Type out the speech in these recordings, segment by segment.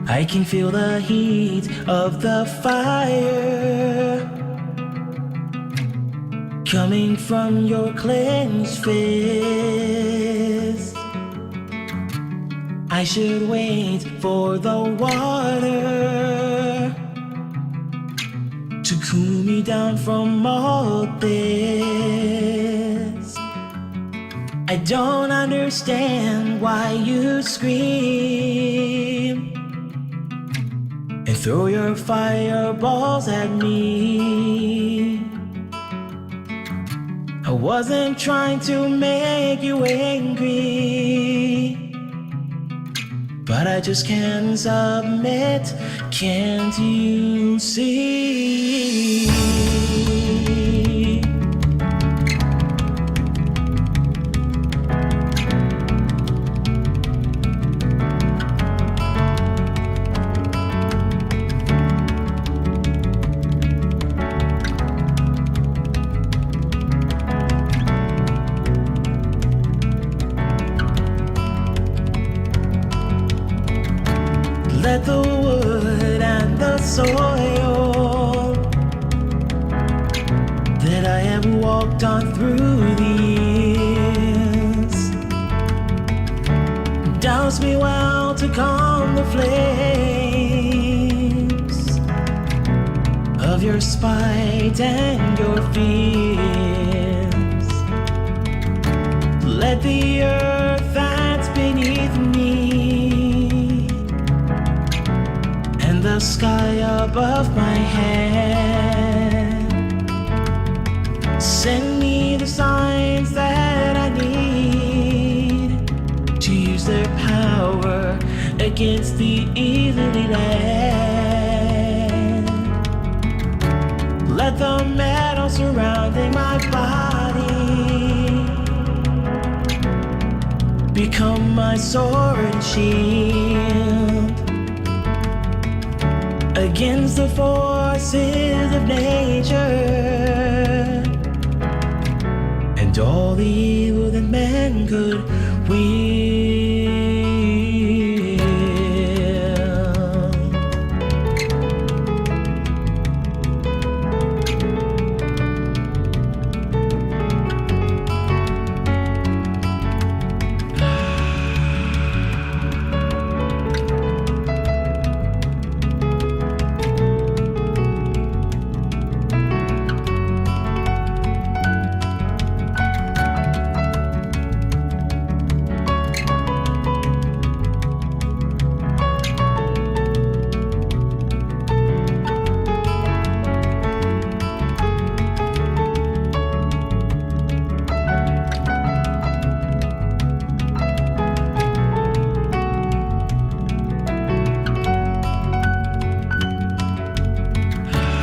I can feel the heat of the fire coming from your clenched fist. I should wait for the water to cool me down from all this. I don't understand why you scream and throw your fireballs at me. I wasn't trying to make you angry, but I just can't submit. Can't you see? Let the wood and the soil that I have walked on through the years douse me well to calm the flames of your spite and your fears. Let the earth that's beneath me the sky above my head send me the signs that I need to use their power against the easily led. Let the metal surrounding my body become my sword and shield against the forces of nature and all the evil that man could wield.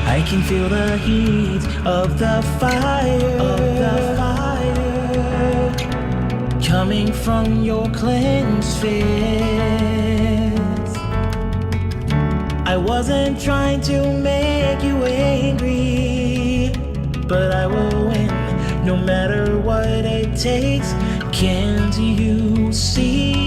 I can feel the heat of the fire, coming from your clenched fist. I wasn't trying to make you angry, but I will win no matter what it takes. Can't you see?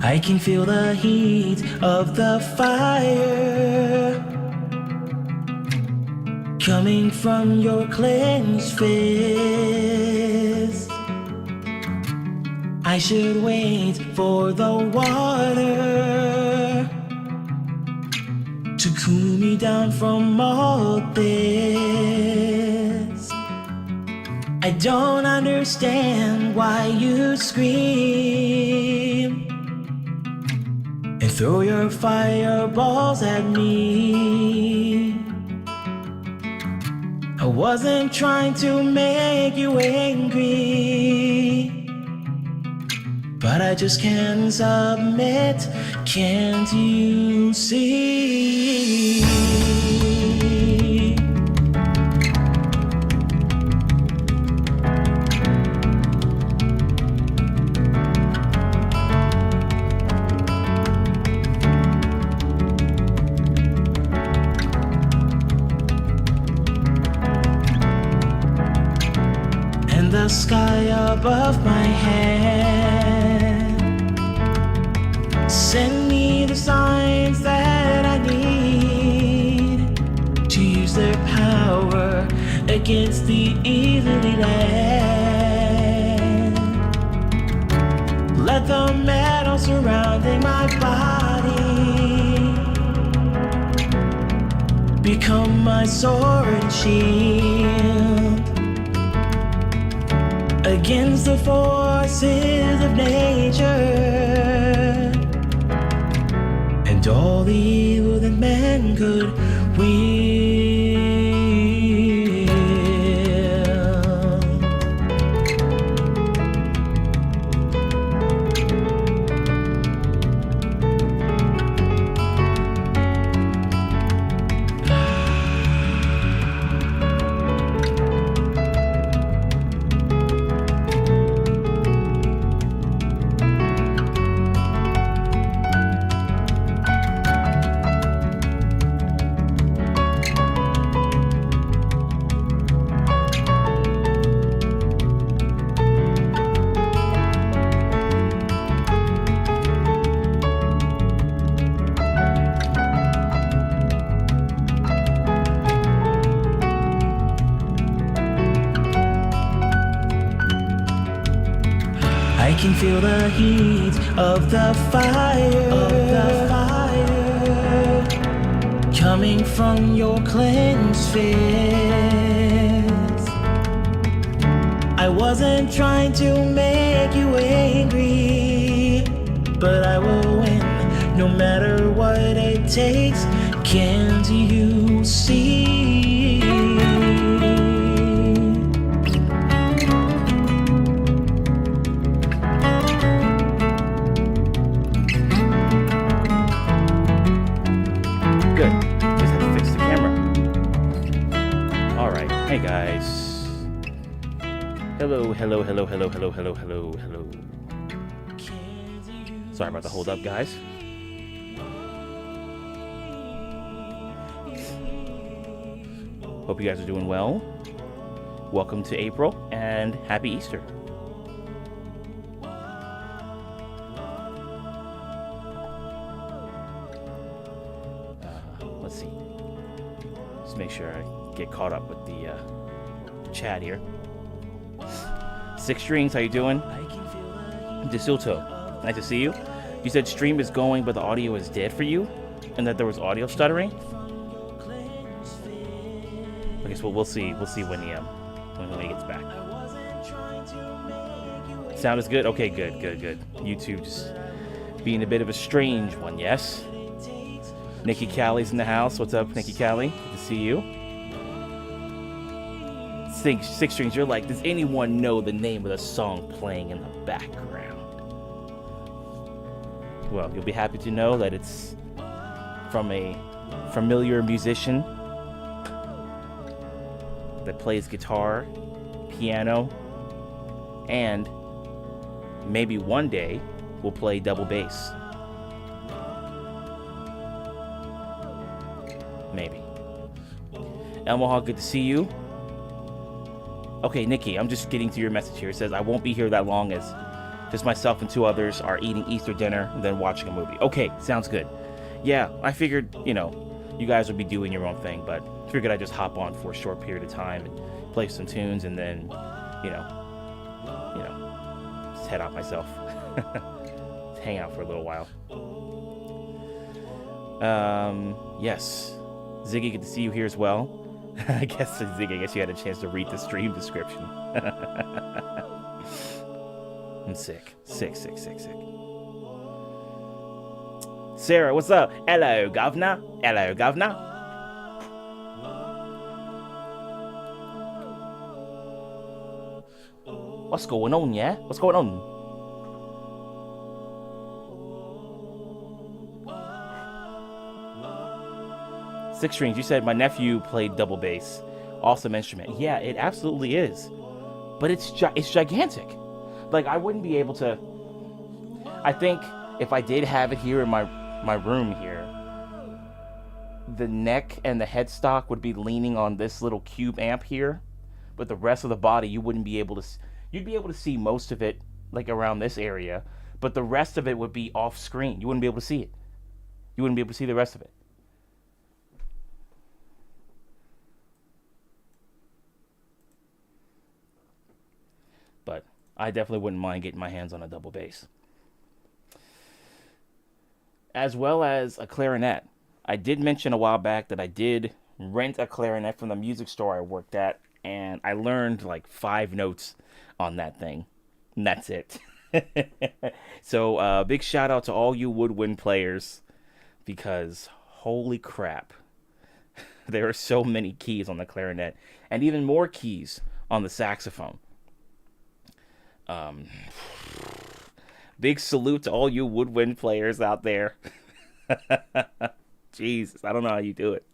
I can feel the heat of the fire coming from your clenched fist. I should wait for the water to cool me down from all this. I don't understand why you scream and throw your fireballs at me. I wasn't trying to make you angry, but I just can't submit. Can't you see? The sky above my head send me the signs that I need to use their power against the easily led. Let the metal surrounding my body become my sword and shield against the forces of nature and all the evil that man could wield. I can feel the heat of the fire, coming from your clenched fist. I wasn't trying to make you angry, but I will win no matter what it takes. Can't you see? Good. Just have to fix the camera. Alright. Hey guys. Hello. Sorry about the hold up, guys. Hope you guys are doing well. Welcome to April and happy Easter. Let's see. Just make sure I get caught up with the chat here. Six Strings, how you doing? DeSilto, nice to see you. You said stream is going, but the audio is dead for you, and that there was audio stuttering. I guess we'll see. We'll see when when he gets back. Sound is good? Okay, good. YouTube just being a bit of a strange one, yes? Nikki Callie's in the house. What's up, Nikki Callie? Good to see you. Six Strings, you're like, does anyone know the name of the song playing in the background? Well, you'll be happy to know that it's from a familiar musician that plays guitar, piano, and maybe one day will play double bass. Maybe. Elmoha, good to see you. Okay, Nikki, I'm just getting to your message here. It says, I won't be here that long as just myself and 2 others are eating Easter dinner and then watching a movie. Okay, sounds good. Yeah, I figured, you guys would be doing your own thing, but figured I'd just hop on for a short period of time and play some tunes and then, just head out myself. Hang out for a little while. Yes. Ziggy, good to see you here as well. I guess you had a chance to read the stream description. I'm sick. Sick. Sarah, what's up? Hello, governor. What's going on, yeah? What's going on? Six Strings, you said my nephew played double bass. Awesome instrument. Yeah, it absolutely is. But it's gigantic. Like, I wouldn't be able to... I think if I did have it here in my room here, the neck and the headstock would be leaning on this little cube amp here. But the rest of the body, you wouldn't be able to... You'd be able to see most of it, like, around this area. But the rest of it would be off screen. You wouldn't be able to see it. You wouldn't be able to see the rest of it. But I definitely wouldn't mind getting my hands on a double bass. As well as a clarinet. I did mention a while back that I did rent a clarinet from the music store I worked at, and I learned like 5 notes on that thing. And that's it. So big shout out to all you woodwind players, because holy crap. There are so many keys on the clarinet, and even more keys on the saxophone. Big salute to all you woodwind players out there. Jesus, I don't know how you do it.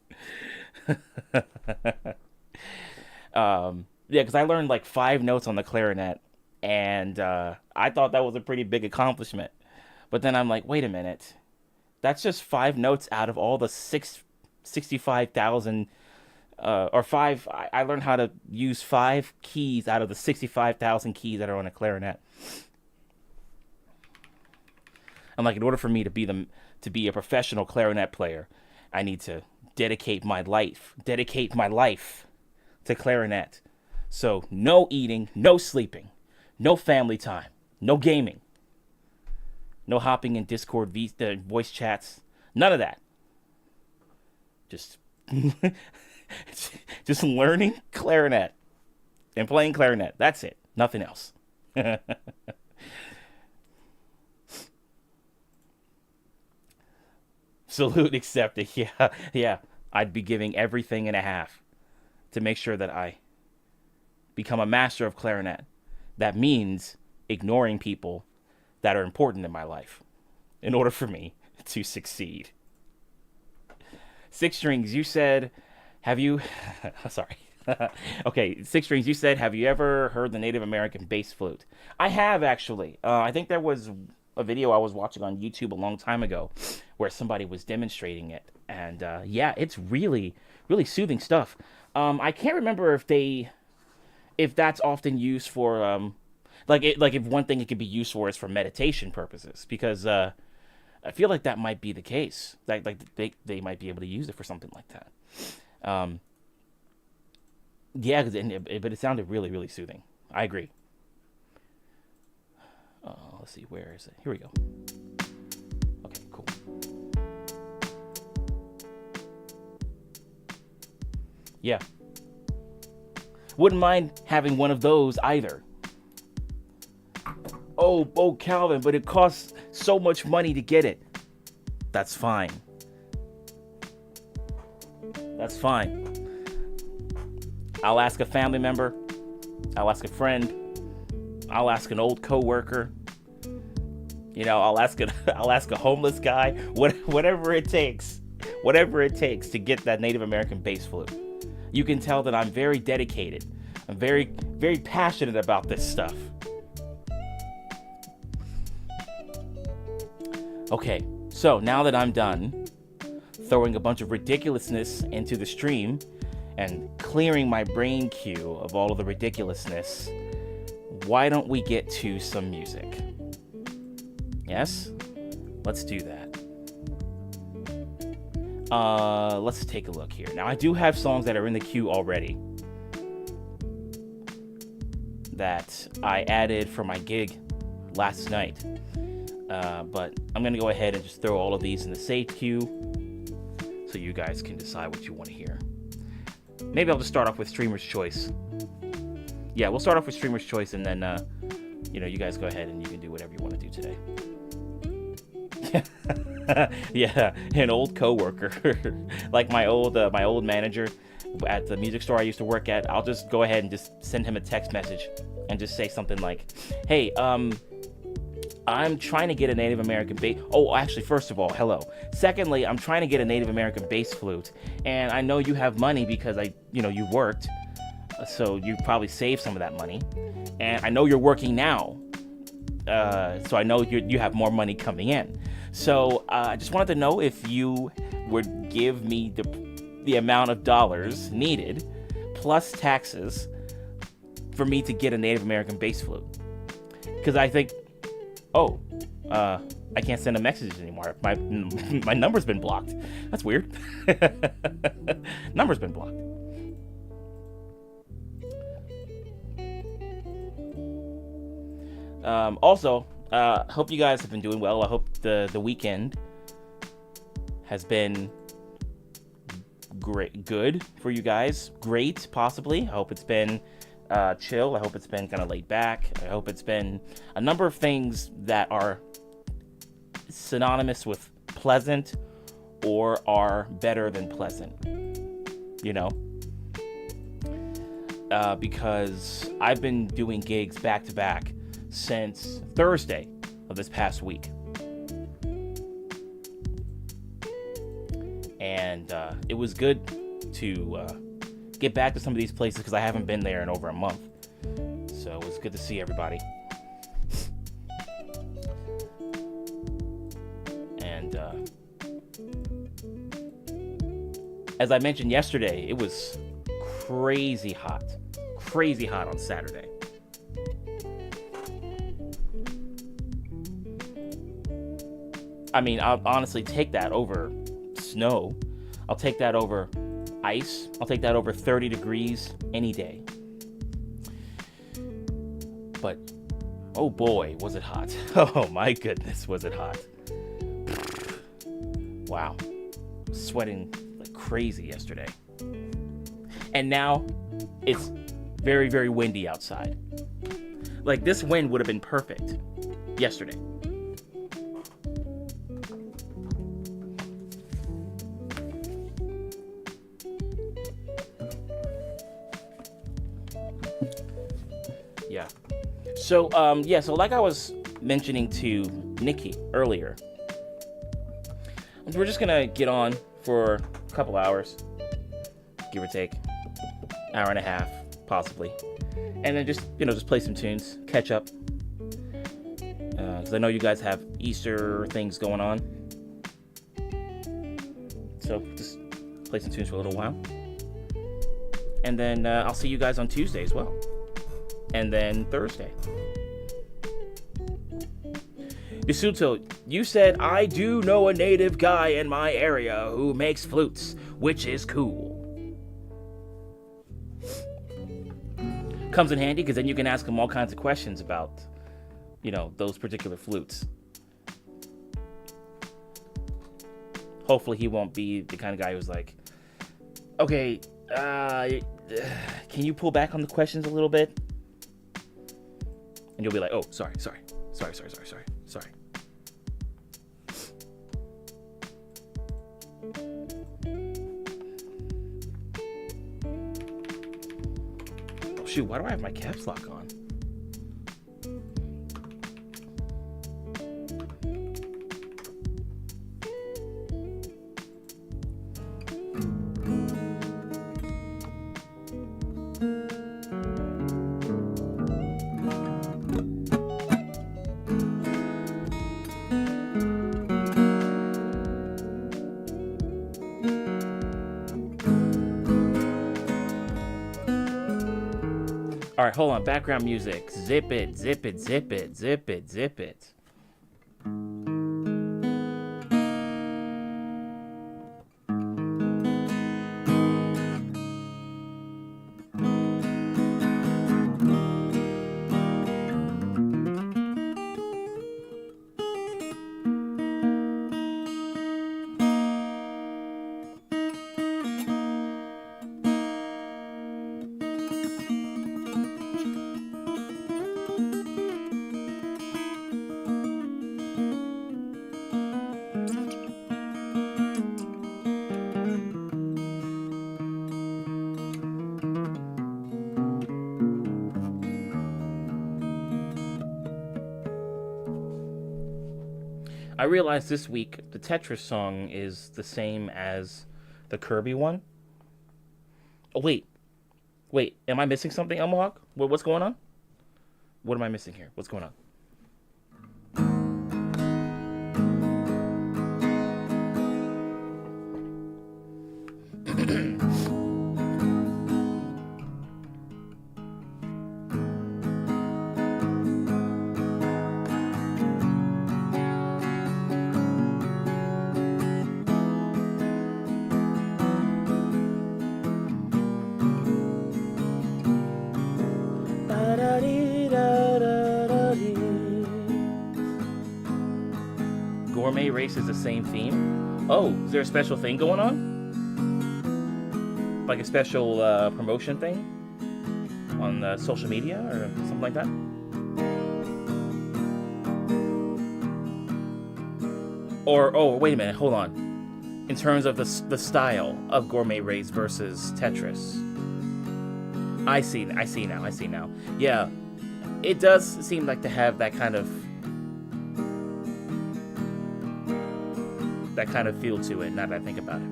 Yeah, because I learned like 5 notes on the clarinet, and I thought that was a pretty big accomplishment. But then I'm like, wait a minute, that's just 5 notes out of all the 65,000 or 5. I learned how to use 5 keys out of the 65,000 keys that are on a clarinet. I'm like, in order for me to be a professional clarinet player, I need to dedicate my life to clarinet. So no eating, no sleeping, no family time, no gaming, no hopping in Discord voice chats, none of that. Just just learning clarinet and playing clarinet. That's it. Nothing else. Salute accepted. Yeah. I'd be giving everything and a half to make sure that I become a master of clarinet. That means ignoring people that are important in my life in order for me to succeed. Six Strings, you said, have you... Sorry. Okay, Six Strings, you said, have you ever heard the Native American bass flute? I have, actually. I think there was a video I was watching on YouTube a long time ago where somebody was demonstrating it. And yeah, it's really, really soothing stuff. I can't remember if that's often used for... if one thing it could be used for is for meditation purposes. Because... I feel like that might be the case. Like they might be able to use it for something like that. Yeah, but it sounded really, really soothing. I agree. Let's see, where is it? Here we go. Okay, cool. Yeah. Wouldn't mind having one of those either. Oh, Calvin, but it costs so much money to get it. That's fine. That's fine. I'll ask a family member. I'll ask a friend. I'll ask an old coworker. You know, I'll ask a homeless guy. Whatever it takes. Whatever it takes to get that Native American bass flute. You can tell that I'm very dedicated. I'm very, very passionate about this stuff. Okay, so now that I'm done throwing a bunch of ridiculousness into the stream and clearing my brain queue of all of the ridiculousness, why don't we get to some music? Yes? Let's do that. Let's take a look here. Now, I do have songs that are in the queue already that I added for my gig last night. But I'm going to go ahead and just throw all of these in the saved queue so you guys can decide what you want to hear. Maybe I'll just start off with Streamer's Choice. Yeah, we'll start off with Streamer's Choice, and then, you guys go ahead and you can do whatever you want to do today. Yeah, an old coworker, like my old manager at the music store I used to work at. I'll just go ahead and just send him a text message and just say something like, "Hey, I'm trying to get a Native American bass." Oh, actually, first of all, hello. Secondly, I'm trying to get a Native American bass flute, and I know you have money because you worked, so you probably saved some of that money, and I know you're working now, so I know you have more money coming in. So I just wanted to know if you would give me the amount of dollars needed plus taxes for me to get a Native American bass flute, because I think. Oh, I can't send a message anymore. My number's been blocked. That's weird. Number's been blocked. Also, hope you guys have been doing well. I hope the weekend has been good for you guys. Great, possibly. I hope it's been chill. I hope it's been kind of laid back. I hope it's been a number of things that are synonymous with pleasant or are better than pleasant, because I've been doing gigs back to back since Thursday of this past week, and it was good to get back to some of these places because I haven't been there in over a month. So it was good to see everybody. And as I mentioned yesterday, it was crazy hot on Saturday. I mean, I'll honestly take that over snow. I'll take that over ice. I'll take that over 30 degrees any day. But oh boy, was it hot. Oh my goodness, was it hot. Wow. Sweating like crazy yesterday. And now it's very, very windy outside. Like, this wind would have been perfect yesterday. Yeah. So, so like I was mentioning to Nikki earlier, we're just gonna get on for a couple hours, give or take, hour and a half, possibly, and then just play some tunes, catch up, because I know you guys have Easter things going on, so just play some tunes for a little while, and then I'll see you guys on Tuesday as well. And then Thursday. Yasuto, you said, "I do know a native guy in my area who makes flutes, which is cool." Comes in handy because then you can ask him all kinds of questions about, those particular flutes. Hopefully he won't be the kind of guy who's like, "Okay, can you pull back on the questions a little bit? And you'll be like, oh, sorry. Oh, shoot, why do I have my caps lock on? All right, hold on. Background music. Zip it. I realized this week the Tetris song is the same as the Kirby one. Oh, wait. Am I missing something, Elmohawk? What's going on? What am I missing here? What's going on? Gourmet race is the same theme. Oh, is there a special thing going on? Like a special promotion thing on social media or something like that? Or, oh, wait a minute, hold on. In terms of the style of Gourmet Race versus Tetris. I see now. Yeah, it does seem like to have that kind of feel to it, now that I think about it.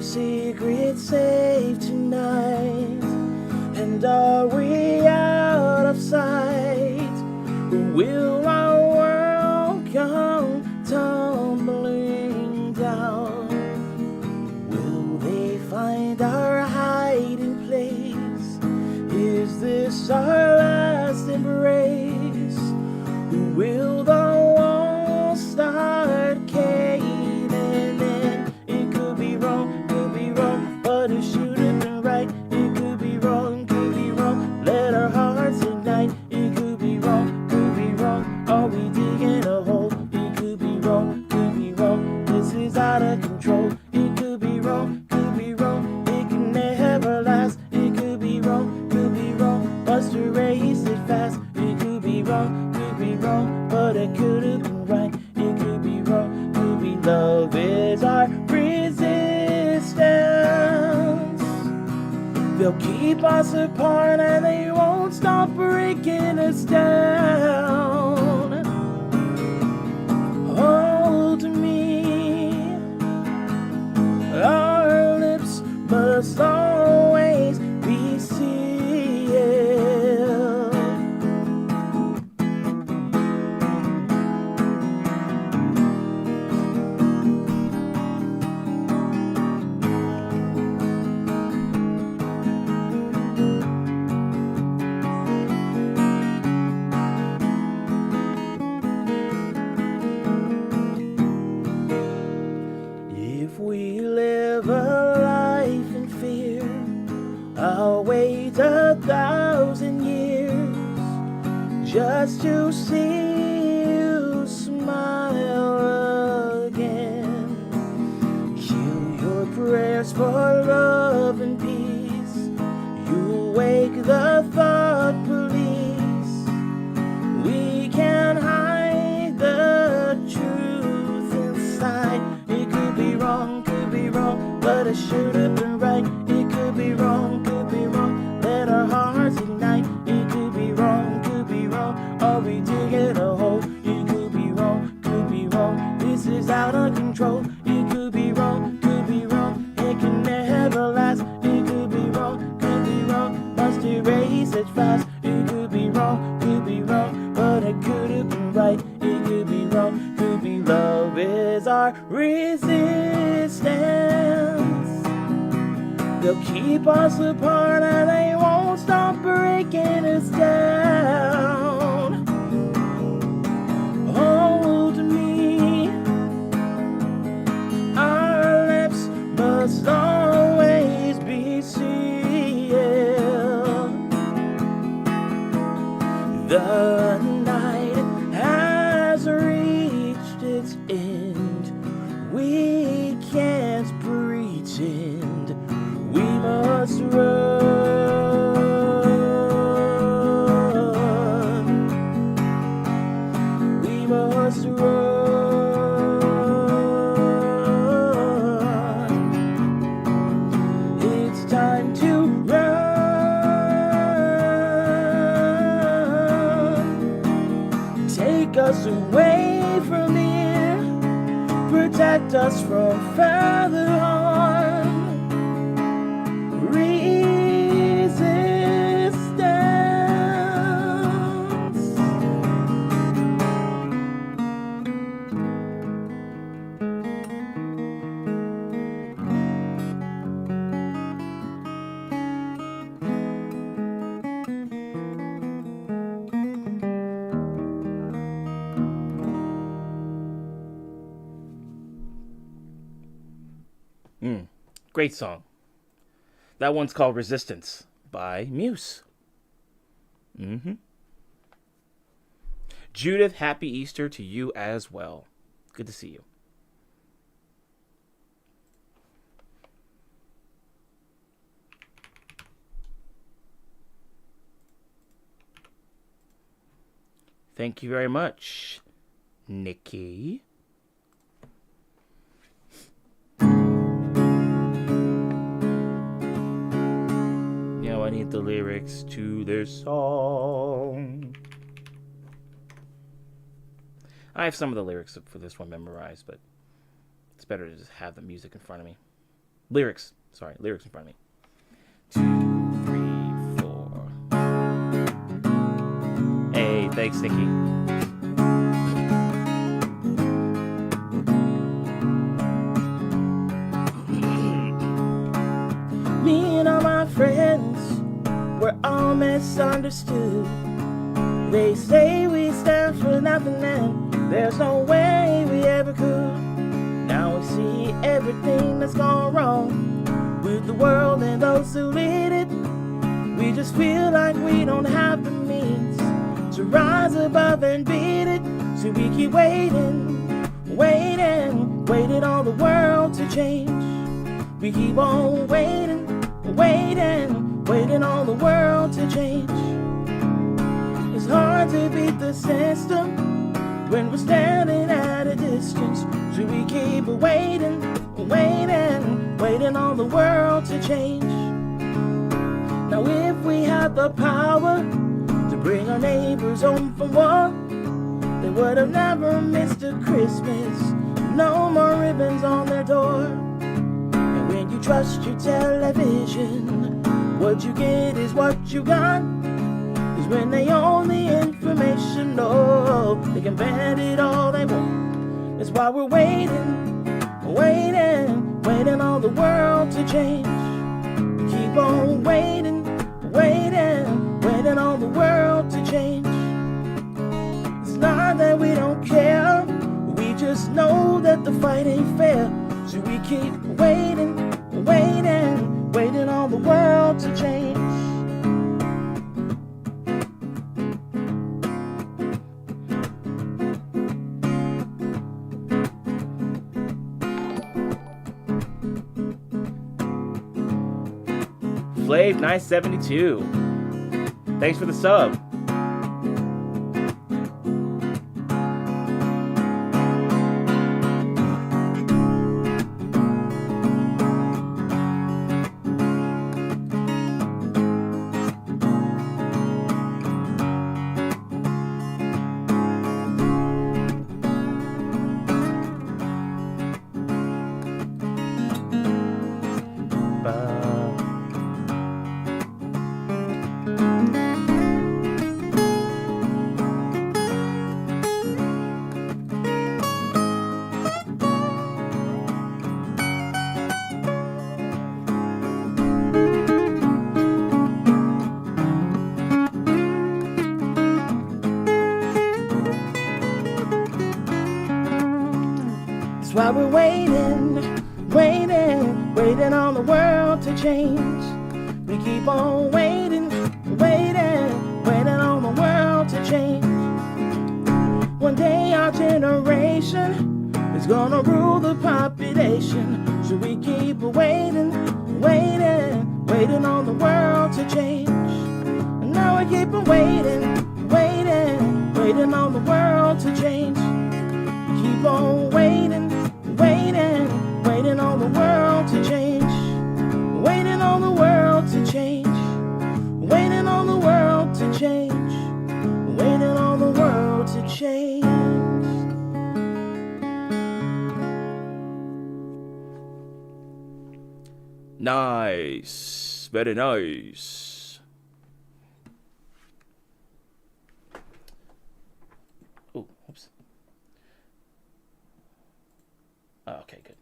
Secret safe tonight, and are we out of sight? Will our world come tumbling down? Will they find our hiding place? Is this our last embrace? Will the walls start caving in? It could be wrong, but it should have been right. It could be wrong, let our hearts ignite. It could be wrong, are we digging a hole? It could be wrong, this is out of control. It could be wrong, it can never last. It could be wrong, must erase it fast. It could be wrong, but it could have been right. It could be wrong, love is our resistance. They'll keep us apart and they won't stop breaking us down. Hold me, our lips must always be sealed. just to see you smile again. Cue your prayers for love and peace. You wake the thought police. We can't hide the truth inside. It could be wrong, but it should have been right. It could be wrong, let our hearts ignite. It could be wrong, are we digging a hole? It could be wrong, this is out of control. It could be wrong, it can never last. It could be wrong, must erase it fast. It could be wrong, but it could have been right. It could be wrong, love is our resistance. They'll keep us apart and they won't stop breaking us down. Hold me, our lips must always be sealed. The night has reached its end. We can't pretend. We must run. We must run. It's time to run. Take us away from here. Protect us from further harm. Great song. That one's called Resistance by Muse. Judith, happy Easter to you as well. Good to see you. Thank you very much, Nikki. I need the lyrics to this song. I have some of the lyrics for this one memorized, but it's better to just have the music in front of me. Lyrics in front of me. 2, 3, 4. Hey, thanks, Nikki. Me and all my friends, we're all misunderstood. They say we stand for nothing and there's no way we ever could. Now we see everything that's gone wrong with the world and those who lead it. We just feel like we don't have the means to rise above and beat it. So we keep waiting on the world to change. We keep on waiting on the world to change. It's hard to beat the system when we're standing at a distance. So we keep waiting on the world to change. Now if we had the power to bring our neighbors home from war, they would have never missed a Christmas. No more ribbons on their door. And when you trust your television, what you get is what you got. Cause when they own the information, no, they can ban it all they want. That's why we're waiting on the world to change. Keep on waiting on the world to change. It's not that we don't care, we just know that the fight ain't fair. So we keep waiting on the world to change. Slave 972. Thanks for the sub. That's why we're waiting on the world to change. We keep on waiting on the world to change. One day our generation is gonna rule the population. So we keep waiting on the world to change. And now we keep waiting on the world to change. Keep on waiting on the world to change. Waiting on the world to change. Waiting on the world to change. Waiting on the world to change. Nice. Very nice. Oh, oops. Oh, okay, good.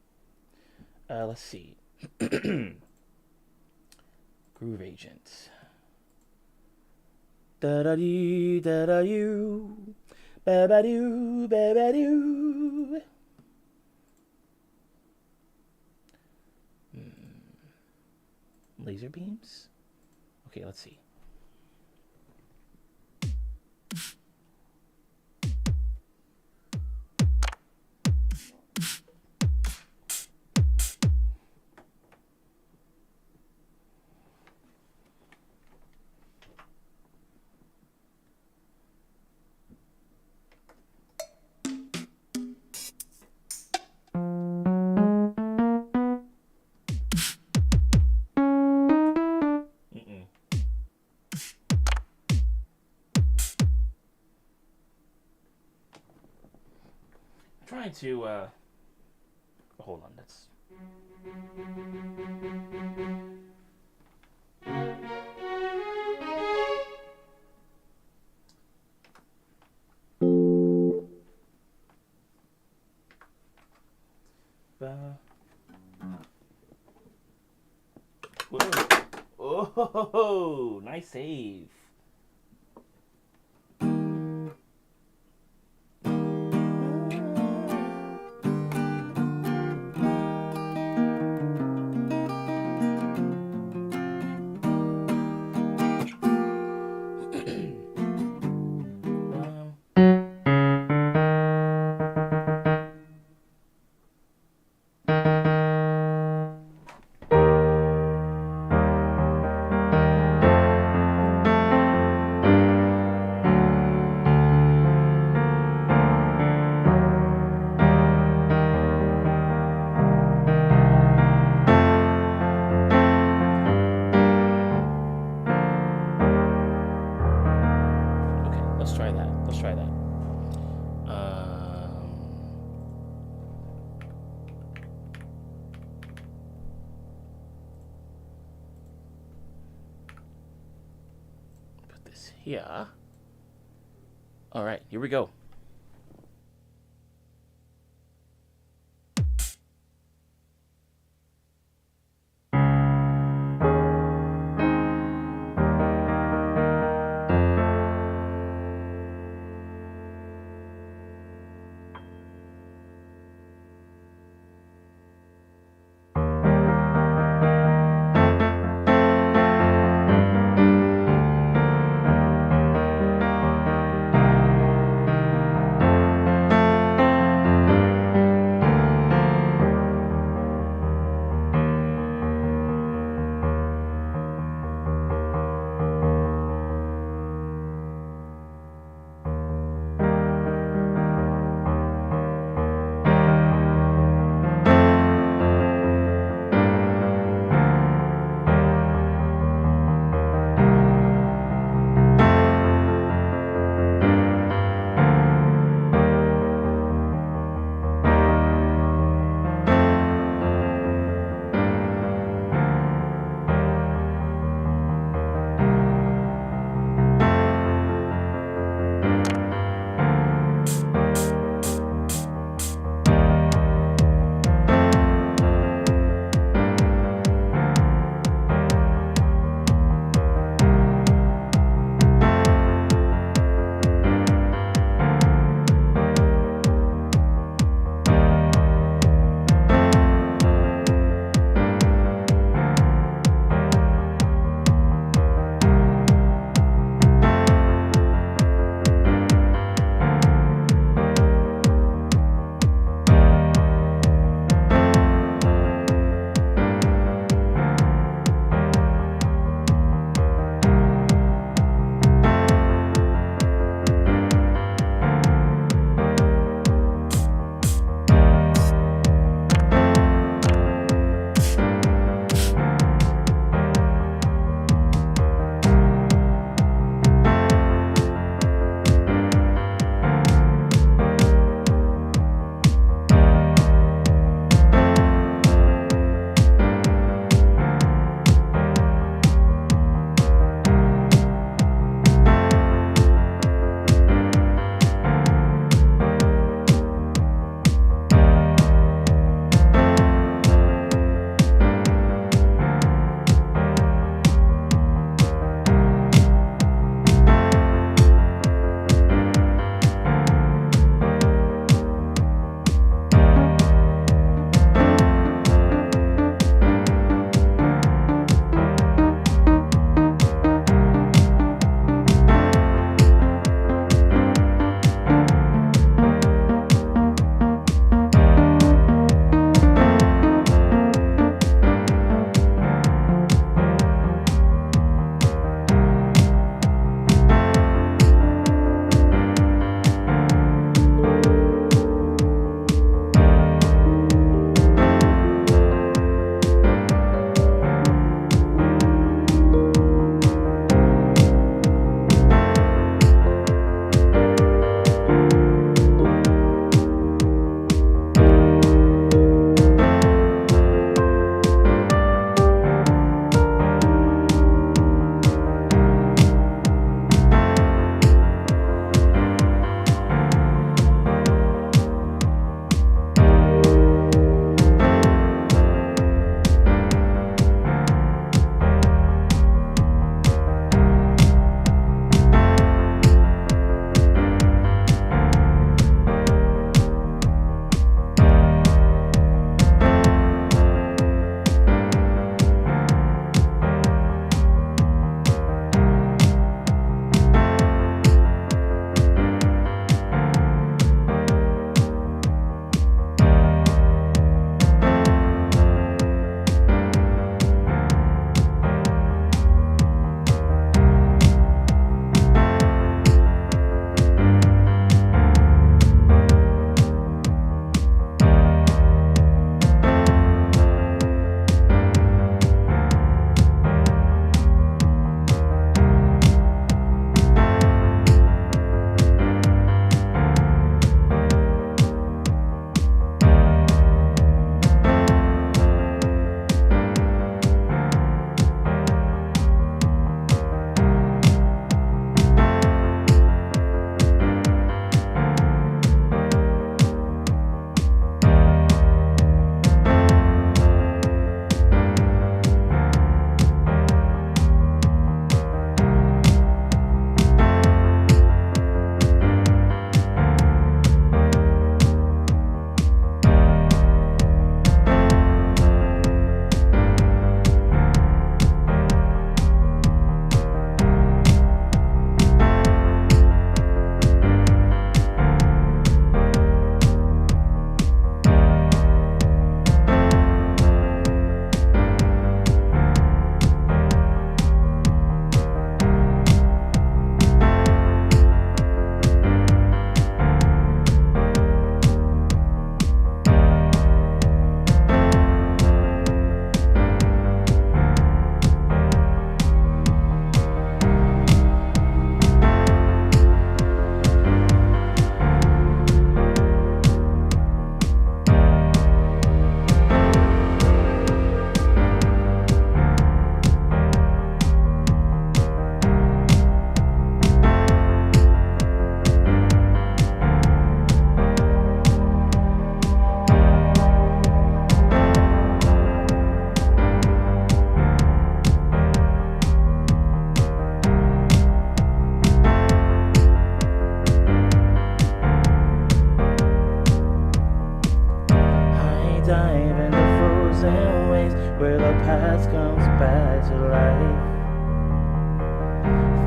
Let's see. Groove Agent. Da-da-doo, da-da-doo, ba-ba-doo, ba-ba-doo. Laser beams? Okay, let's see. Trying to hold on, that's oh, nice save. Here. All right, here we go.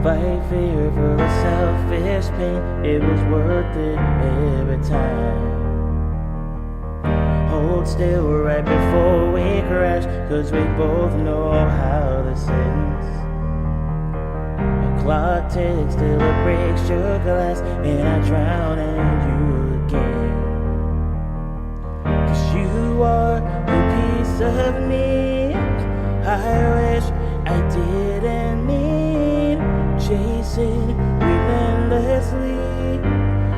Fight fear for the selfish pain, it was worth it every time. Hold still right before we crash, cause we both know how this ends. The clock ticks till it breaks your glass, and I drown in you again. Cause you are the piece of me I wish I didn't need. Chasing relentlessly,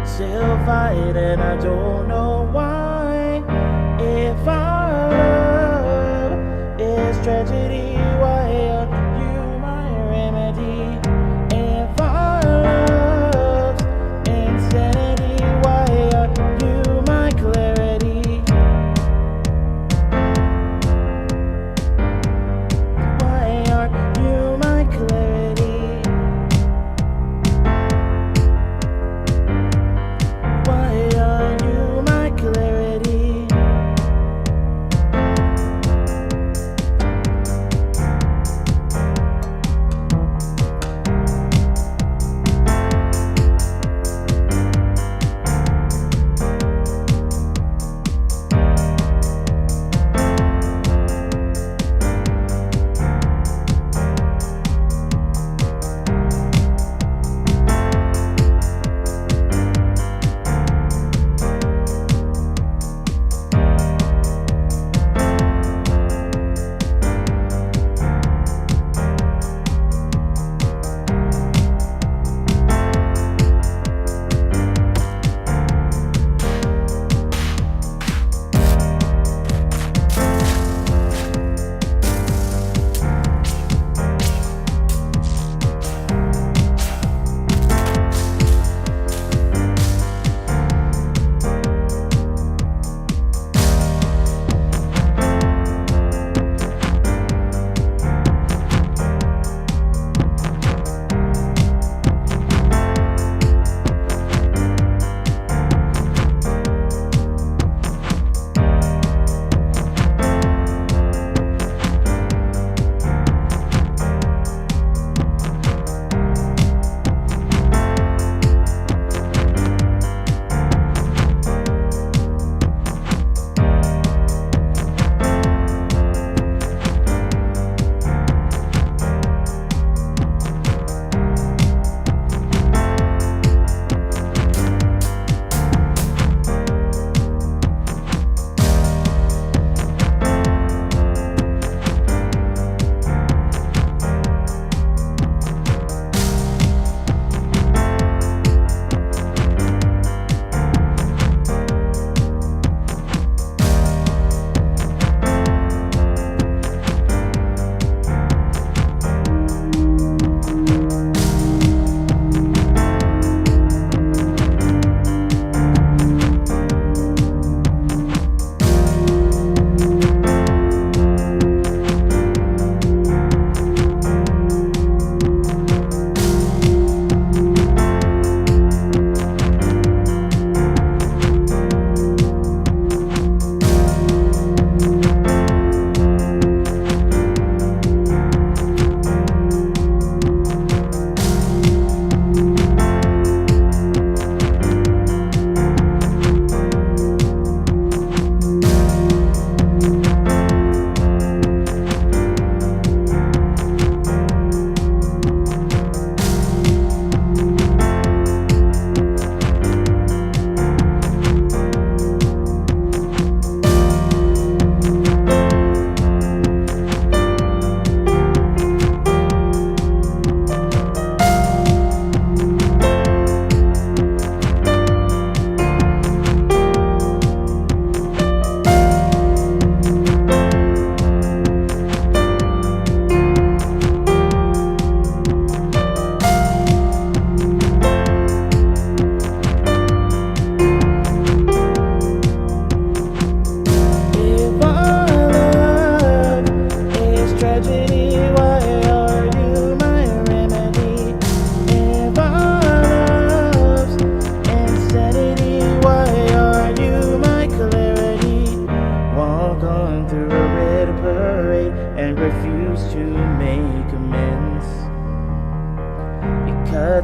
still fighting, I don't know why. If our love is tragedy, why are you my remedy? If our love's insanity, why are you my clarity? Why are you my clarity? Why are you my clarity?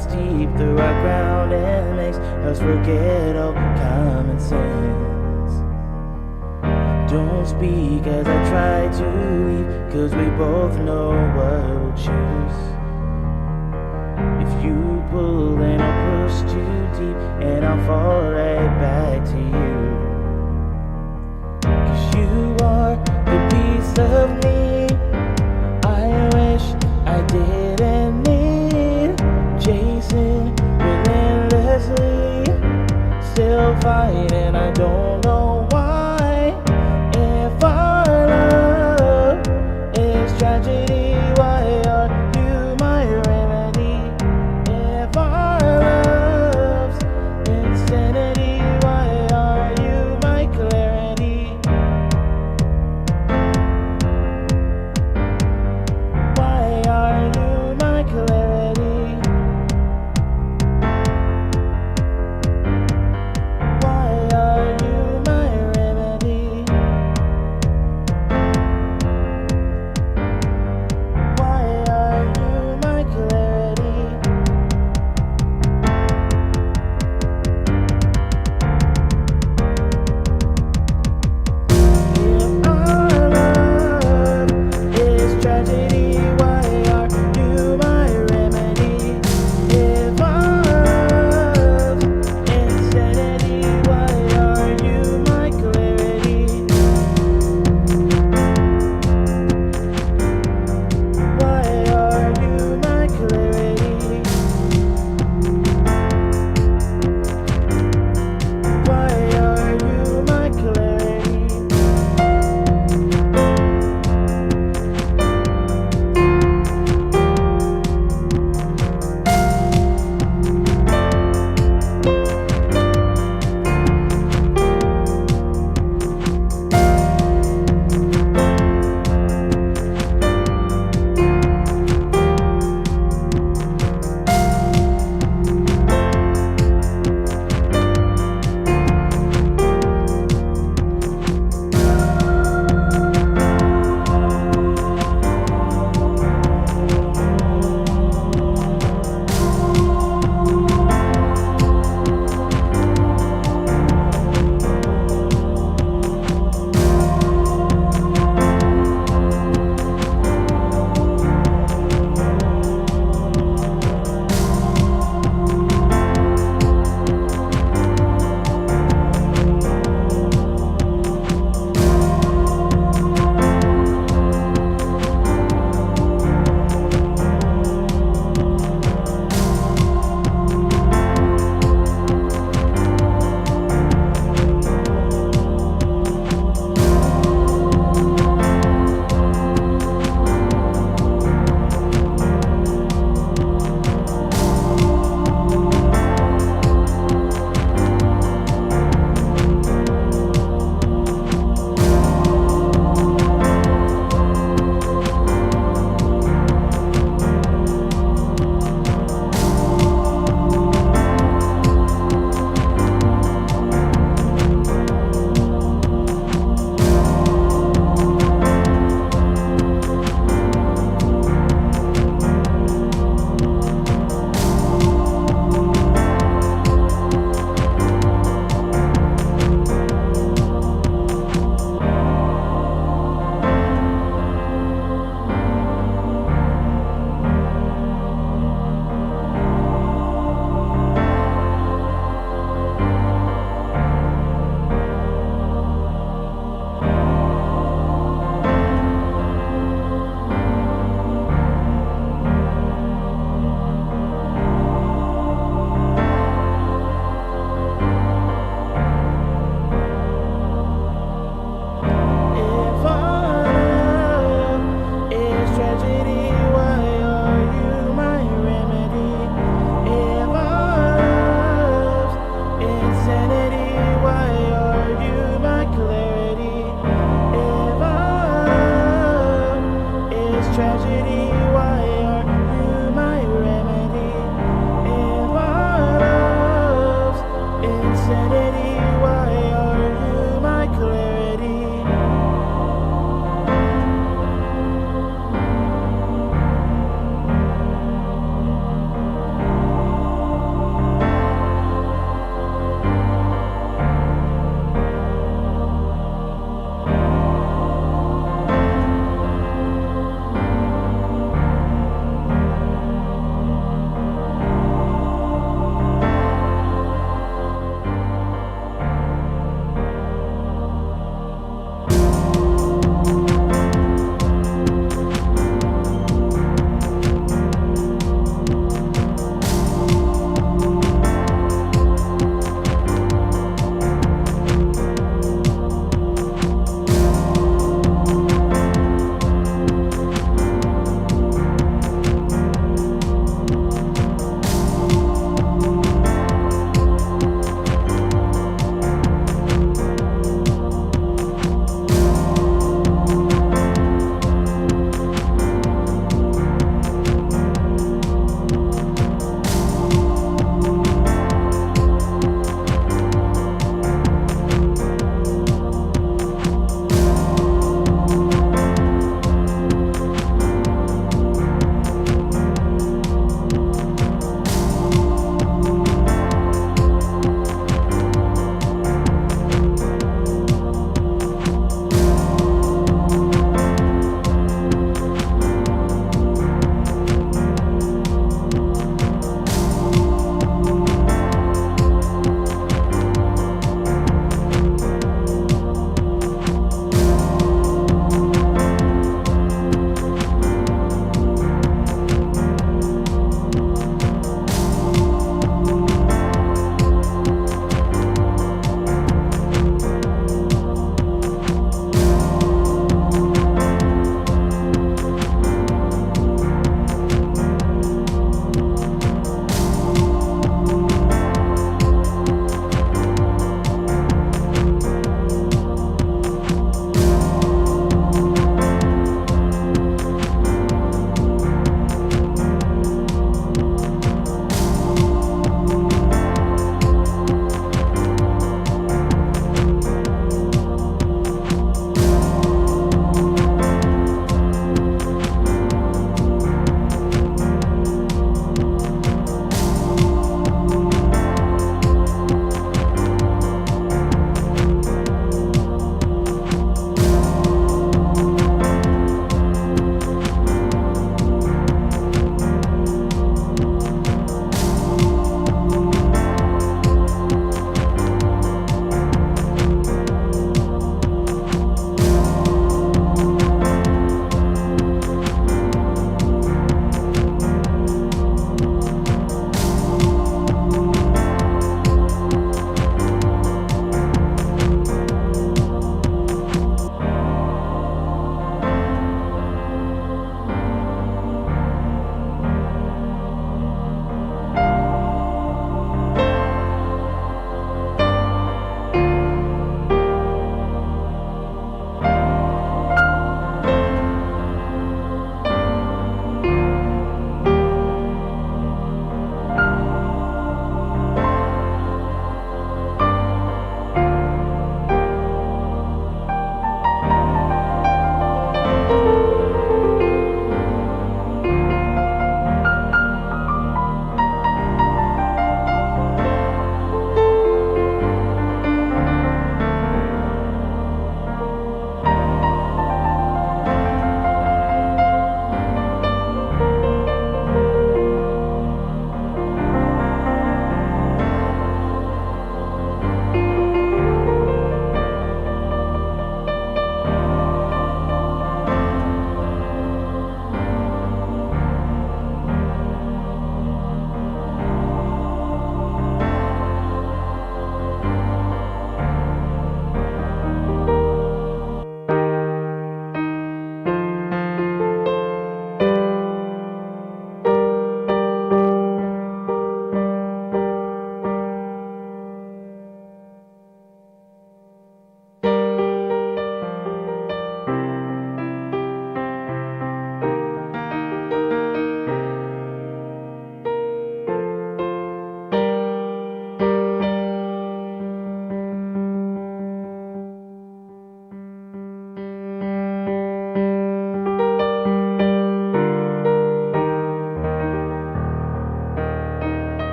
cuts deep through our ground and makes us forget all common sense. Don't speak as I try to leave, 'cause we both know what we'll choose. If you pull, then I'll push too deep, and I'll fall right back to you. 'Cause you are the piece of me I wish I didn't need, chasing relentlessly, still fighting, I don't know why. If our love is tragedy, why are you my remedy? If our love's insanity, why are you my clarity? Why are you my clarity? Why are you my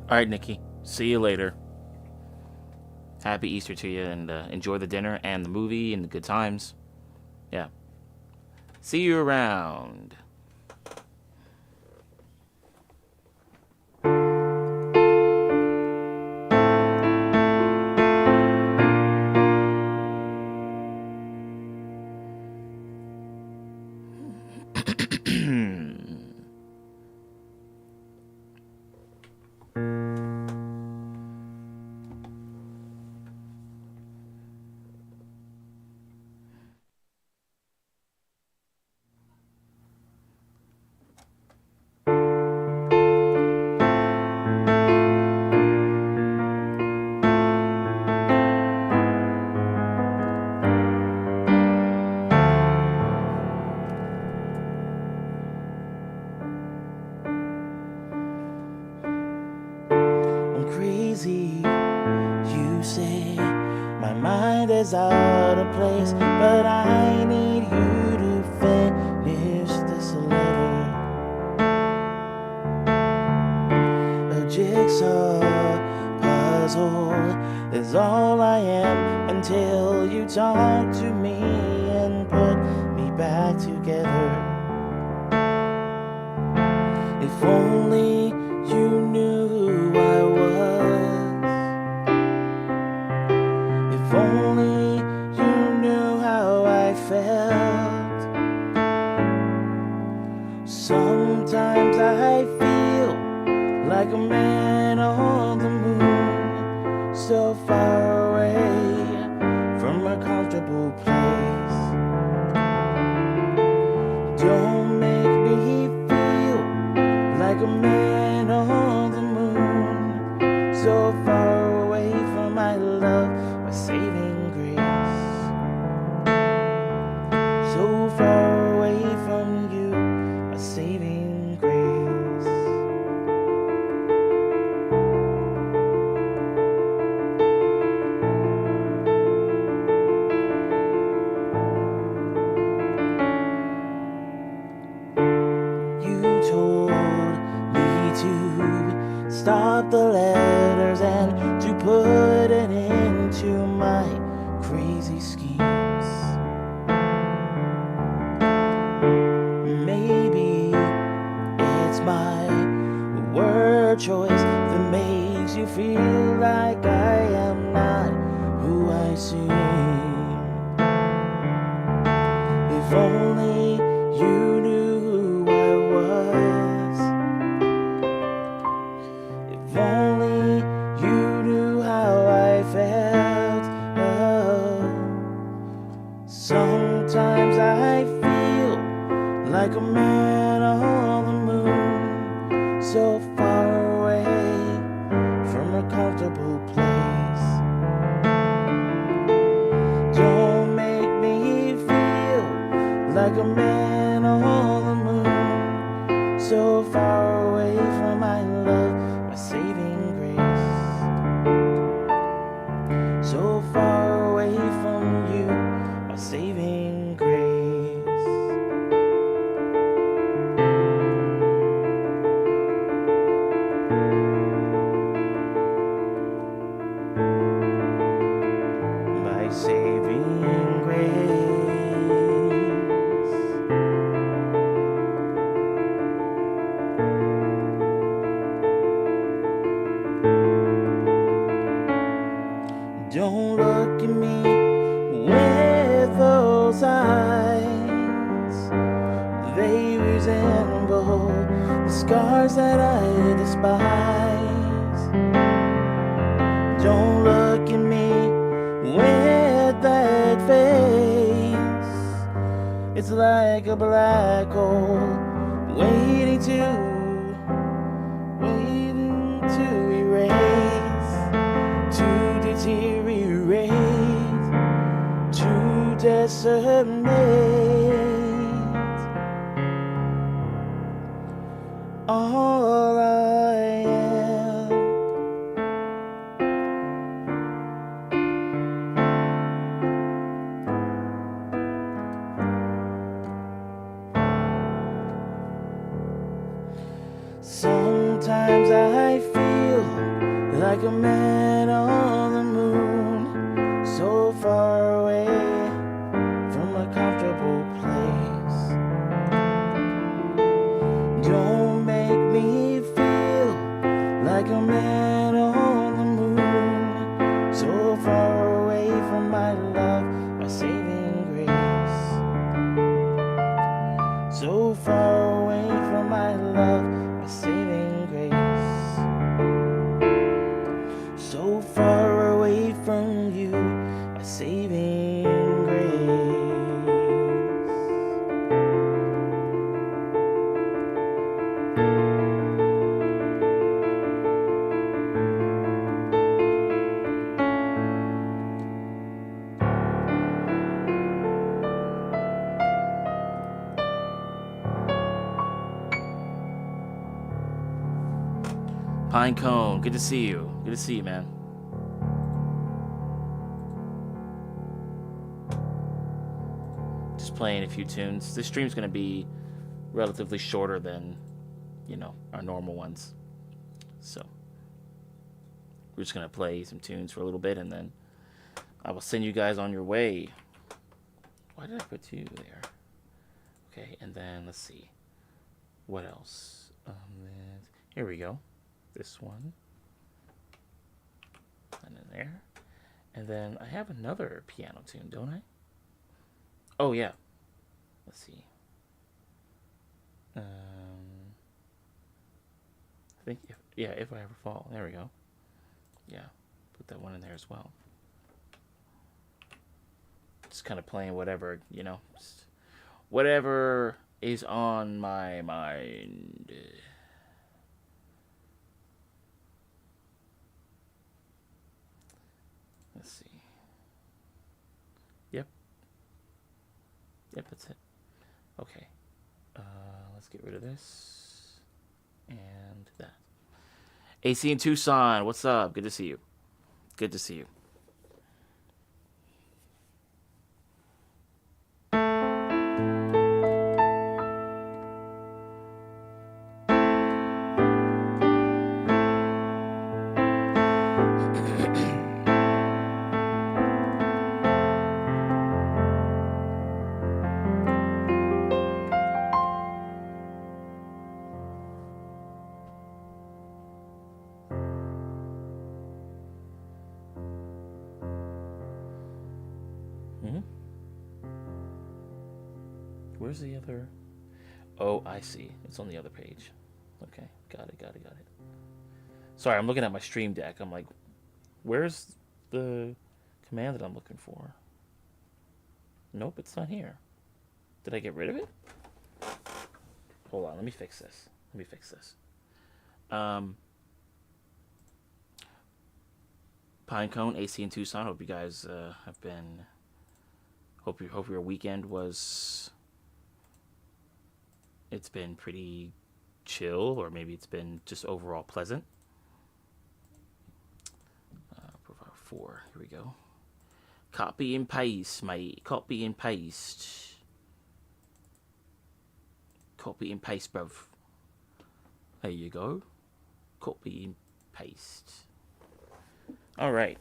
All right, Nikki. See you later. Happy Easter to you, and enjoy the dinner and the movie and the good times. Yeah. See you around. I'm crazy, you say. My mind is out of place, but I need you to finish this letter. A jigsaw puzzle is all I am until you talk to me and put me back together. If only you knew who I was. If only you knew how I felt. Sometimes I feel like a man on the moon, so far away from a comfortable place. Don't make me feel like a man on the moon, so far away from my love, my saving grace. So far away from you, my saving grace. You told me to stop the letters and to put an end to my crazy schemes. Maybe it's my word choice that makes you feel like I am not who I seem. If only you knew who I was. If only you knew how I felt. Oh, sometimes I feel like a man on the moon, so far away from a comfortable place. Don't make me feel like a man on the moon, so far away from my love, my saving grace. So far away from you, my saving grace. My saving grace. Don't look at me with those eyes. They resemble the scars that I despise. Don't look at me with that face. It's like a black hole waiting to erase, to deteriorate, to decimate all I am. Sometimes I feel like a man on the moon, so far away from a comfortable place. Don't make me feel like a man on the moon, so far away from my love, my saving grace. So far away from my love, my saving grace. So far away from you, my saving grace. Pinecone, good to see you. Good to see you, man. Just playing a few tunes. This stream's gonna be relatively shorter than, you know, our normal ones. So we're just gonna play some tunes for a little bit, and then I will send you guys on your way. Why did I put you there? Okay, and then let's see. What else? Here we go. This one. And then there. And then I have another piano tune, don't I? Oh, yeah. Let's see. I think, if I ever fall. There we go. Yeah, put that one in there as well. Just kind of playing whatever, you know, just whatever is on my mind. Let's see. Yep, that's it. Okay. Let's get rid of this and that. AC in Tucson, what's up? Good to see you. Good to see you. Where's the other? Oh, I see. It's on the other page. Okay, got it. Sorry, I'm looking at my stream deck. I'm like, where's the command that I'm looking for? Nope, it's not here. Did I get rid of it? Hold on, let me fix this. Pinecone, AC in Tucson. Hope you guys have been. Hope your weekend was. It's been pretty chill, or maybe it's been just overall pleasant. Profile 4. Here we go. Copy and paste, mate. Copy and paste. Copy and paste, bruv. There you go. Copy and paste. All right.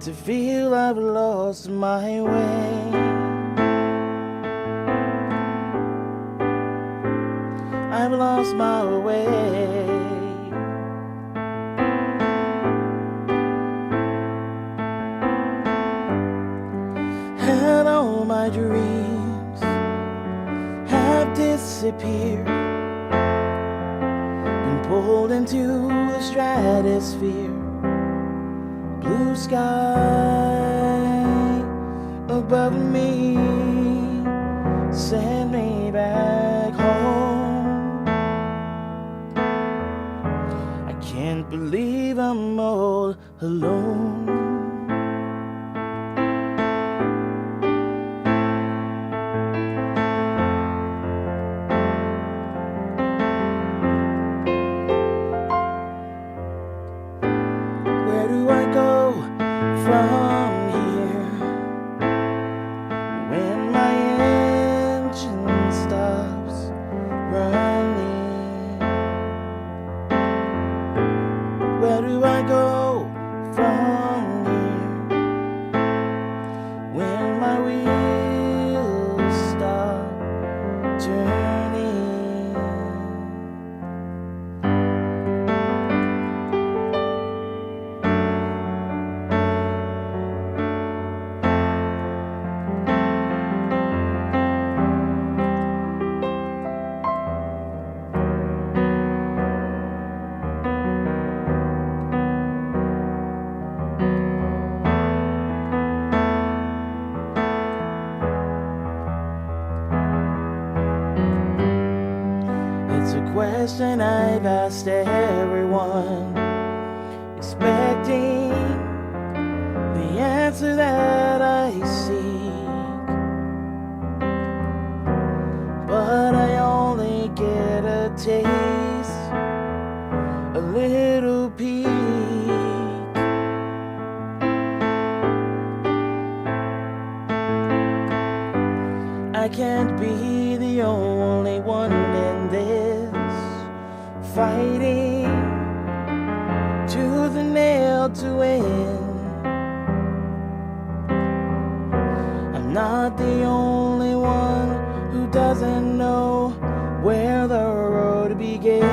to feel I've lost my way. I've lost my way. And all my dreams have disappeared, been pulled into the stratosphere. Blue sky above me, send me back home. I can't believe I'm all alone. Where do I go from here when my engine stops running? Where do I go from here when my wheels stop turning? It's a question I've asked everyone, expecting the answer that I seek, but I only get a taste, a little peek. I can't be the only one in this, fighting tooth and nail to win. I'm not the only one who doesn't know where the road begins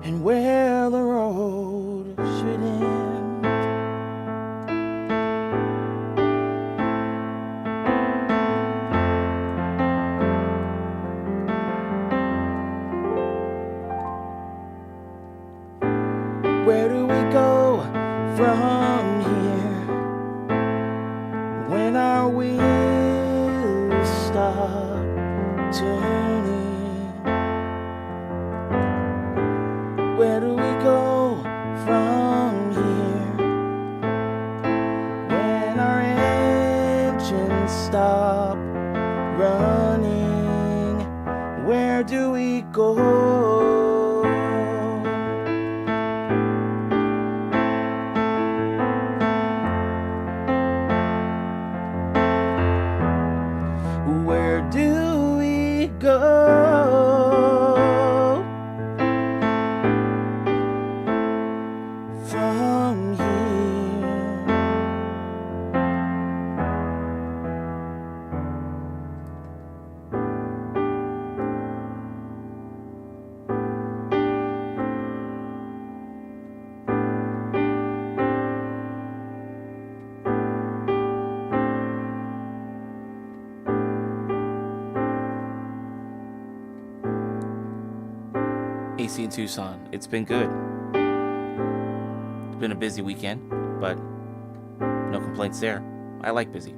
and where the road should end. Where do we go from here when our wheels stop turning? Where do we go from here when our engines stop running? Where do we go? Where do we go from here? AC in Tucson. It's been good. It's been a busy weekend, but no complaints there. I like busy.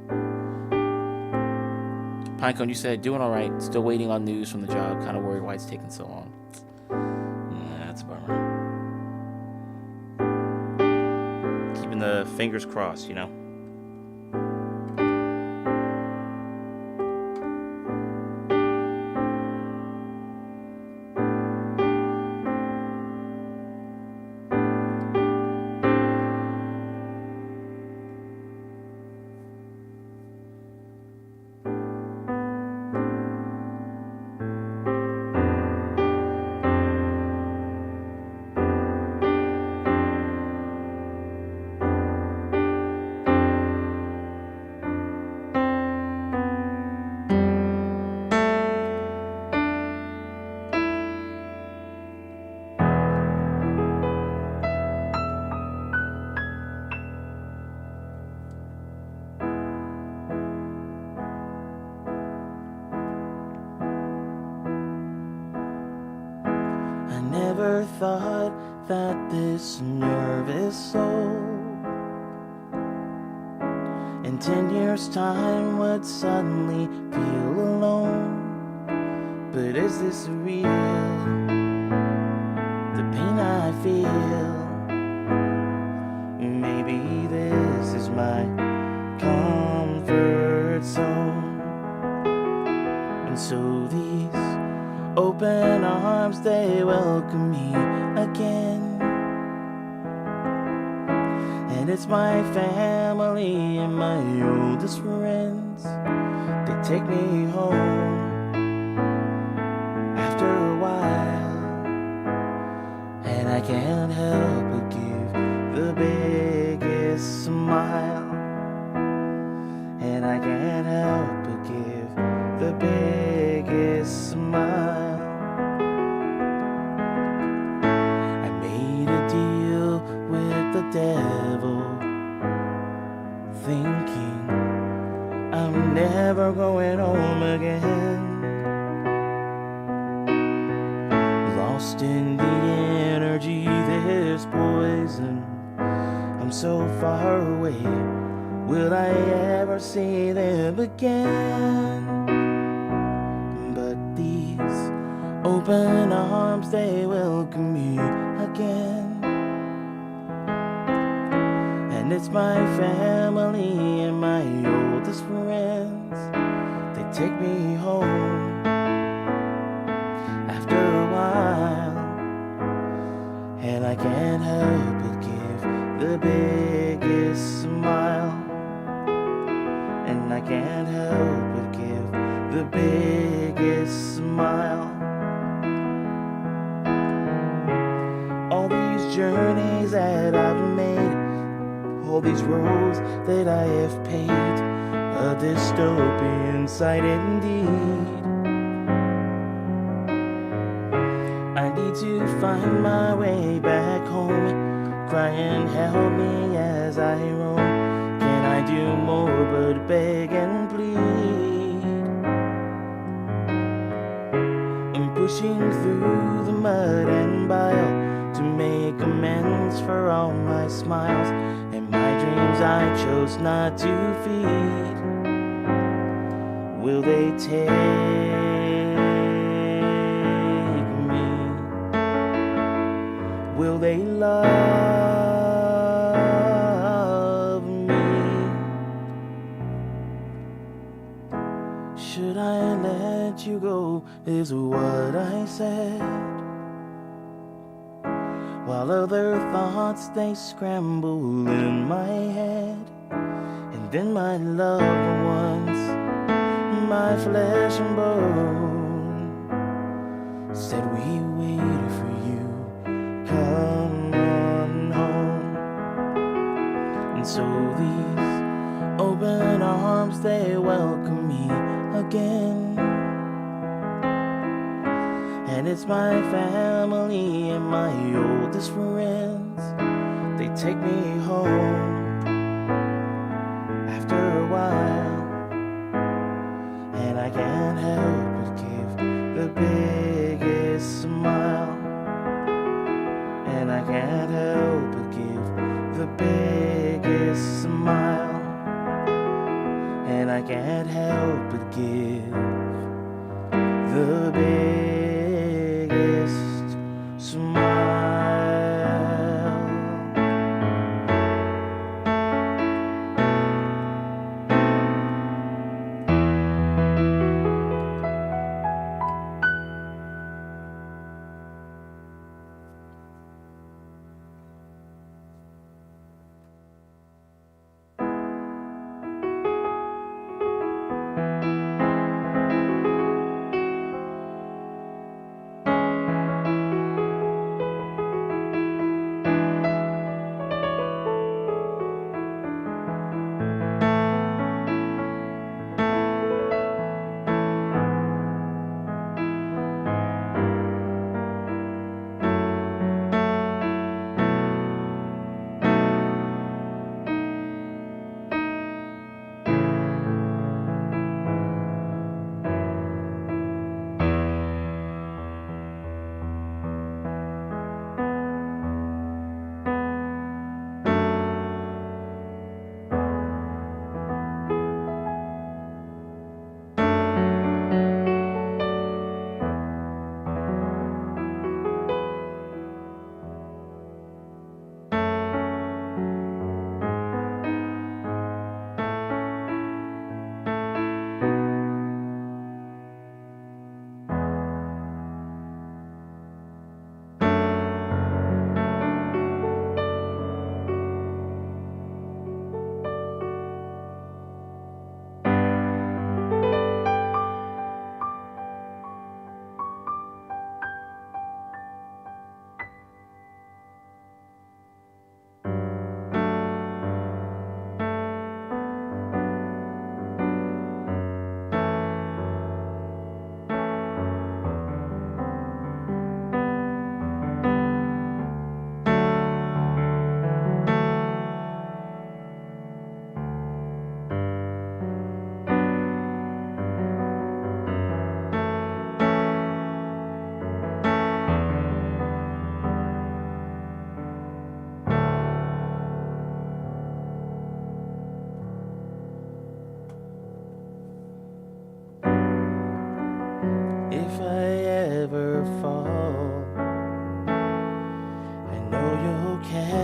Pinecone, you said doing all right. Still waiting on news from the job. Kind of worried why it's taking so long. That's a bummer. Keeping the fingers crossed, you know. I never thought that this nervous soul in 10 years' time would suddenly feel alone. But is this real? The pain I feel. Maybe this is my comfort zone. And so these open arms, they welcome me again. And it's my family and my oldest friends. They take me home after a while. And I can't help but give the biggest smile. And I can't help but give the biggest smile. I made a deal with the devil, thinking I'm never going home again. Lost in the energy, there's poison. I'm so far away, will I ever see them again? But these open arms, they welcome me again. And it's my family and my oldest friends. They take me home after a while. And I can't help but give the biggest smile. And I can't help but give the biggest smile. All these journeys that I've made, all these roads that I have paved, a dystopian sight indeed. I need to find my way back home, crying help me as I roam. Can I do more but beg and plead? I'm pushing through the mud and bile to make amends for all my smiles and my dreams I chose not to feed. Will they take me? Will they love me? Should I let you go is what I said, while other thoughts they scramble in my head. And then my loved ones, my flesh and bone, said we waited for you, come on home. And so these open arms, they welcome me again. And it's my family and my oldest friends. They take me home after a while. And I can't help but give the biggest smile. And I can't help but give the biggest smile. And I can't help but give the biggest smile.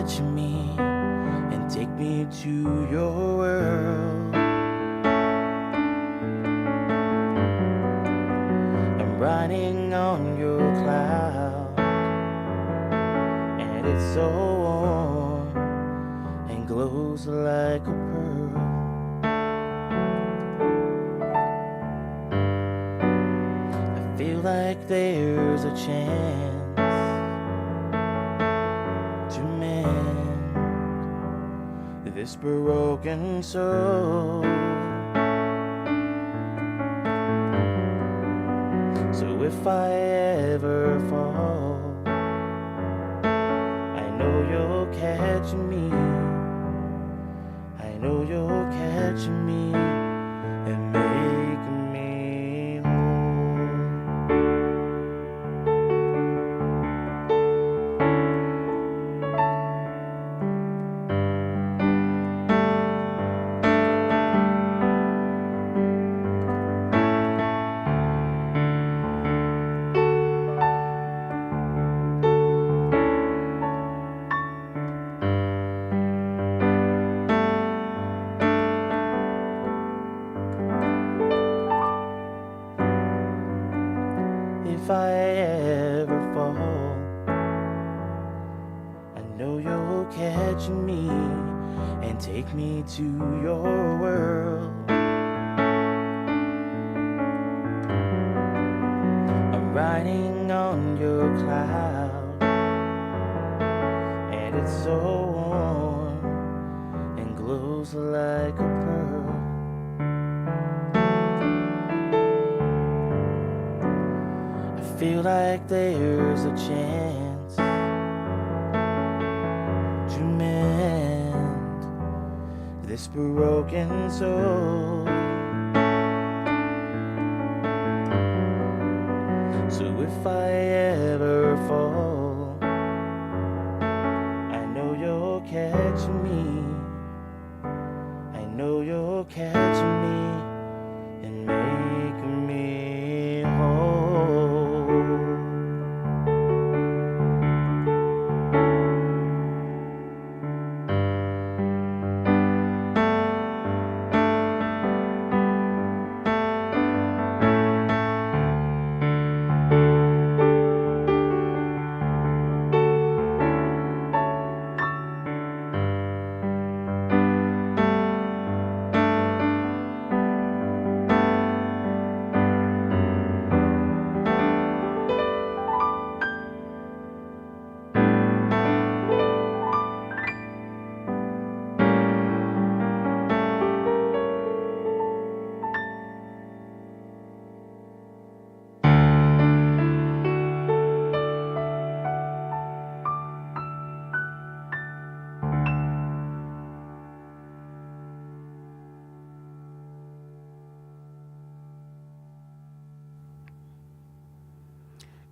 catch me and take me to your world. I'm riding on your cloud, and it's so warm and glows like a pearl. I feel like there's a chance to mend this broken soul. So if I ever fall, I know you'll catch me. I know you'll catch me and make me whole. If I ever fall, I know you'll catch me and take me to your world. I'm riding on your cloud, and it's so warm and glows like a pearl. Feel like there's a chance to mend this broken soul. So if I ever fall, I know you'll catch me. I know you'll catch me and make me whole.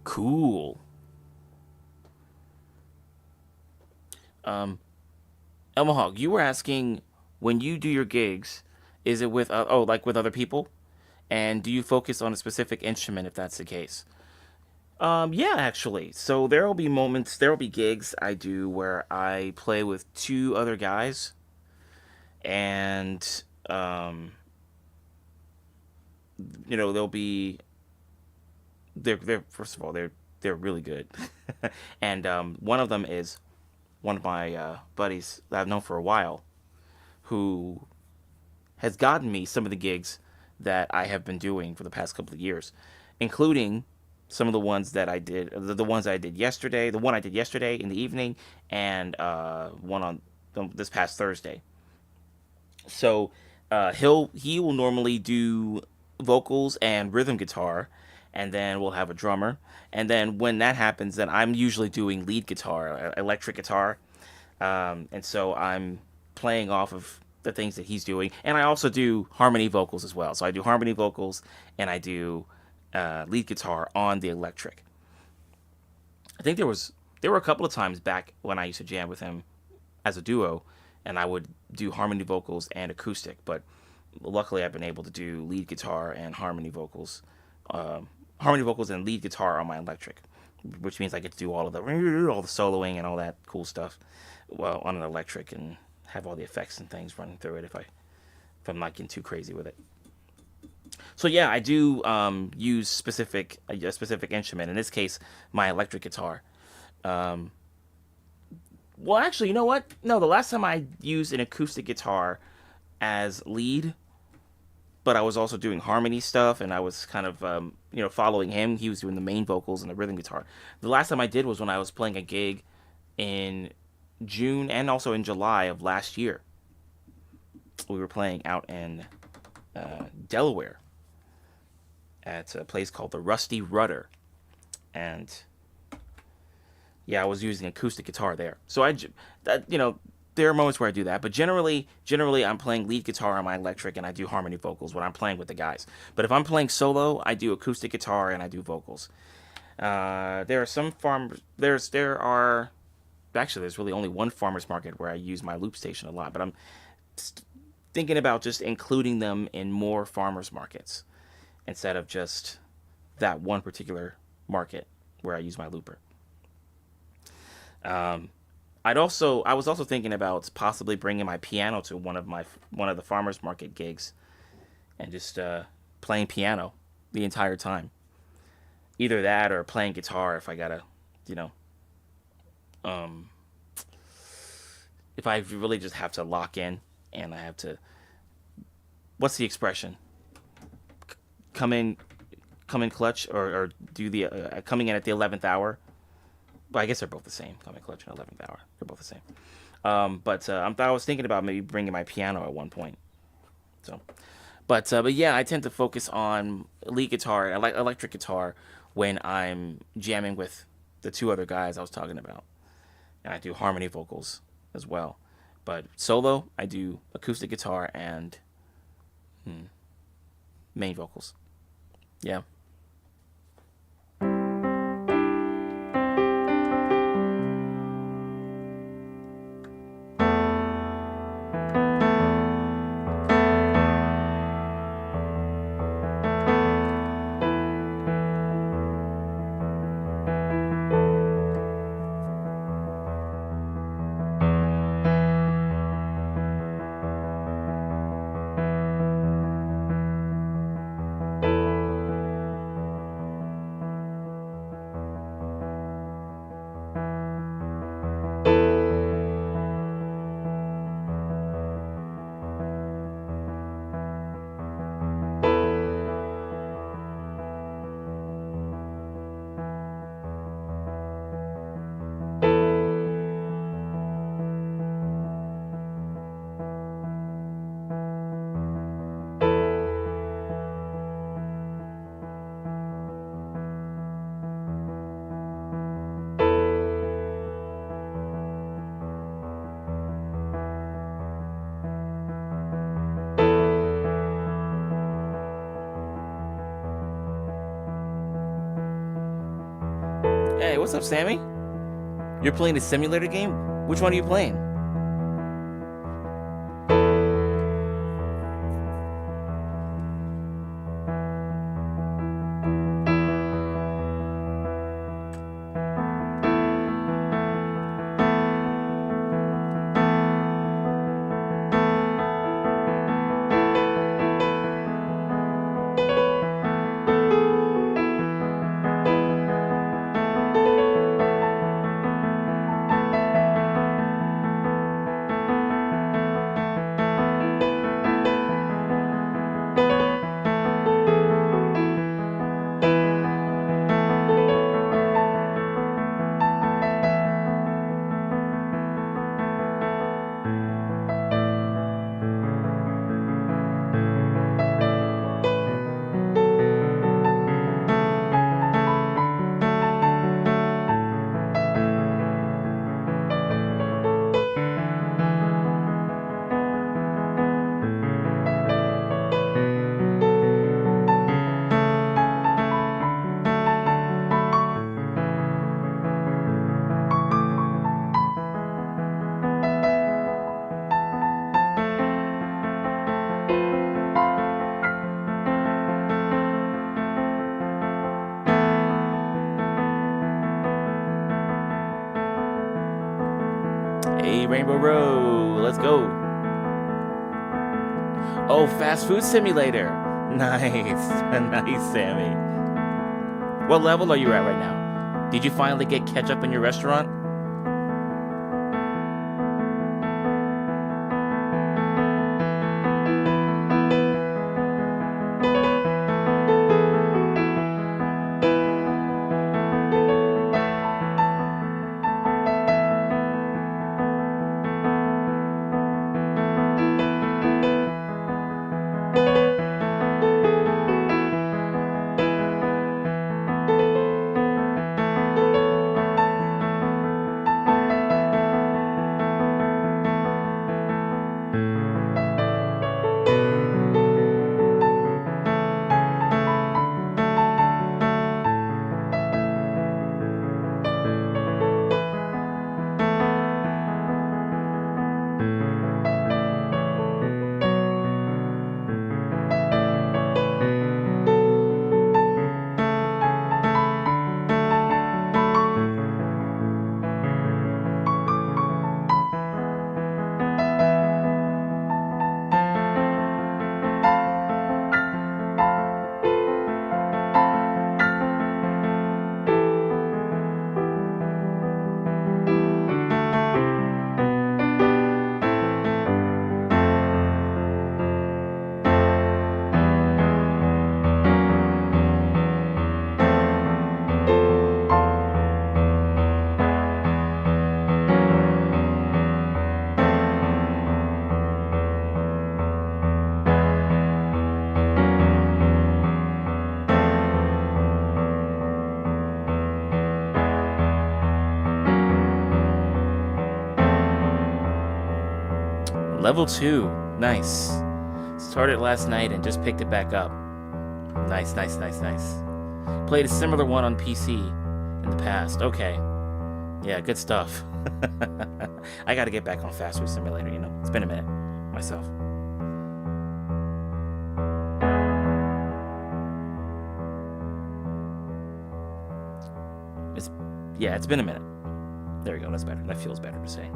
Cool. Elma Hog, you were asking when you do your gigs, is it with like with other people, and do you focus on a specific instrument if that's the case? Yeah, actually. So there will be moments, there will be gigs I do where I play with two other guys, and they'll be they're first of all they're really good, and one of them is one of my buddies that I've known for a while, who has gotten me some of the gigs that I have been doing for the past couple of years, including some of the ones that I did, the ones I did yesterday, the one I did yesterday in the evening, and one on this past Thursday. So he will normally do vocals and rhythm guitar, and then we'll have a drummer. And then when that happens, then I'm usually doing lead guitar, electric guitar, and so I'm playing off of the things that he's doing. And I also do harmony vocals as well. So I do harmony vocals and I do lead guitar on the electric. I think there were a couple of times back when I used to jam with him as a duo, and I would do harmony vocals and acoustic. But luckily, I've been able to do lead guitar and harmony vocals and lead guitar on my electric. which means I get to do all the soloing and all that cool stuff, well, on an electric, and have all the effects and things running through it if I'm not getting too crazy with it. So yeah, I do use a specific instrument. In this case, my electric guitar. Well, actually, you know what? No, the last time I used an acoustic guitar as lead, but I was also doing harmony stuff, and I was kind of following him. He was doing the main vocals and the rhythm guitar. The last time I did was when I was playing a gig in June and also in July of last year. We were playing out in Delaware at a place called the Rusty Rudder, and yeah, I was using acoustic guitar there. So there are moments where I do that, but generally I'm playing lead guitar on my electric, and I do harmony vocals when I'm playing with the guys. But if I'm playing solo, I do acoustic guitar and I do vocals. There are some there's really only one farmer's market where I use my loop station a lot, but I'm thinking about just including them in more farmers markets instead of just that one particular market where I use my looper. I was also thinking about possibly bringing my piano to one of the farmers market gigs, and just playing piano the entire time. Either that or playing guitar if I gotta, if I really just have to lock in and I have to, what's the expression? Come in clutch, or do the coming in at the 11th hour. Well, I guess they're both the same. Coming clutch and 11th hour. They're both the same. I was thinking about maybe bringing my piano at one point. So, but yeah, I tend to focus on lead guitar, electric guitar, when I'm jamming with the two other guys I was talking about, and I do harmony vocals as well. But solo, I do acoustic guitar and main vocals. Yeah. Hey, what's up, Sammy? You're playing a simulator game? Which one are you playing? Hey, Rainbow Road, let's go. Oh, fast food simulator. Nice. Nice, Sammy. What level are you at right now? Did you finally get ketchup in your restaurant? Level 2. Nice. Started last night and just picked it back up. Nice, nice, nice, nice. Played a similar one on PC in the past. Okay. Yeah, good stuff. I gotta get back on Fast Food Simulator, you know. It's been a minute. Myself. It's been a minute. There we go. That's better. That feels better to say.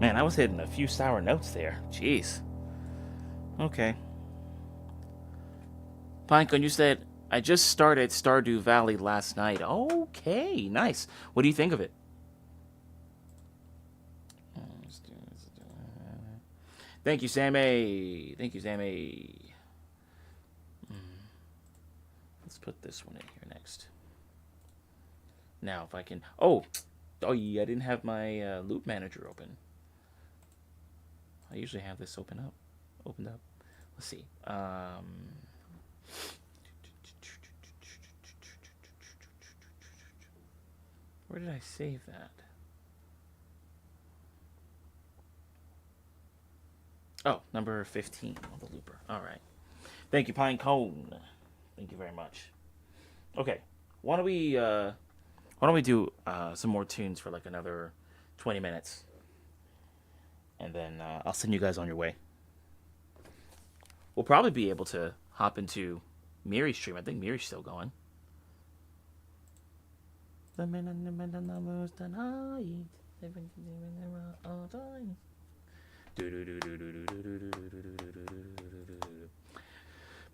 Man, I was hitting a few sour notes there. Jeez. Okay. Pinecone, you said, I just started Stardew Valley last night. Okay, nice. What do you think of it? Thank you, Sammy. Thank you, Sammy. Let's put this one in here next. Now, if I can... Oh, yeah, I didn't have my loop manager open. I usually have this opened up. Let's see. Where did I save that? Oh, number 15 on the looper. All right. Thank you, Pinecone. Thank you very much. Okay. Why don't we do some more tunes for like another 20 minutes, and then I'll send you guys on your way. We'll probably be able to hop into Miri's stream. I think Miri's still going.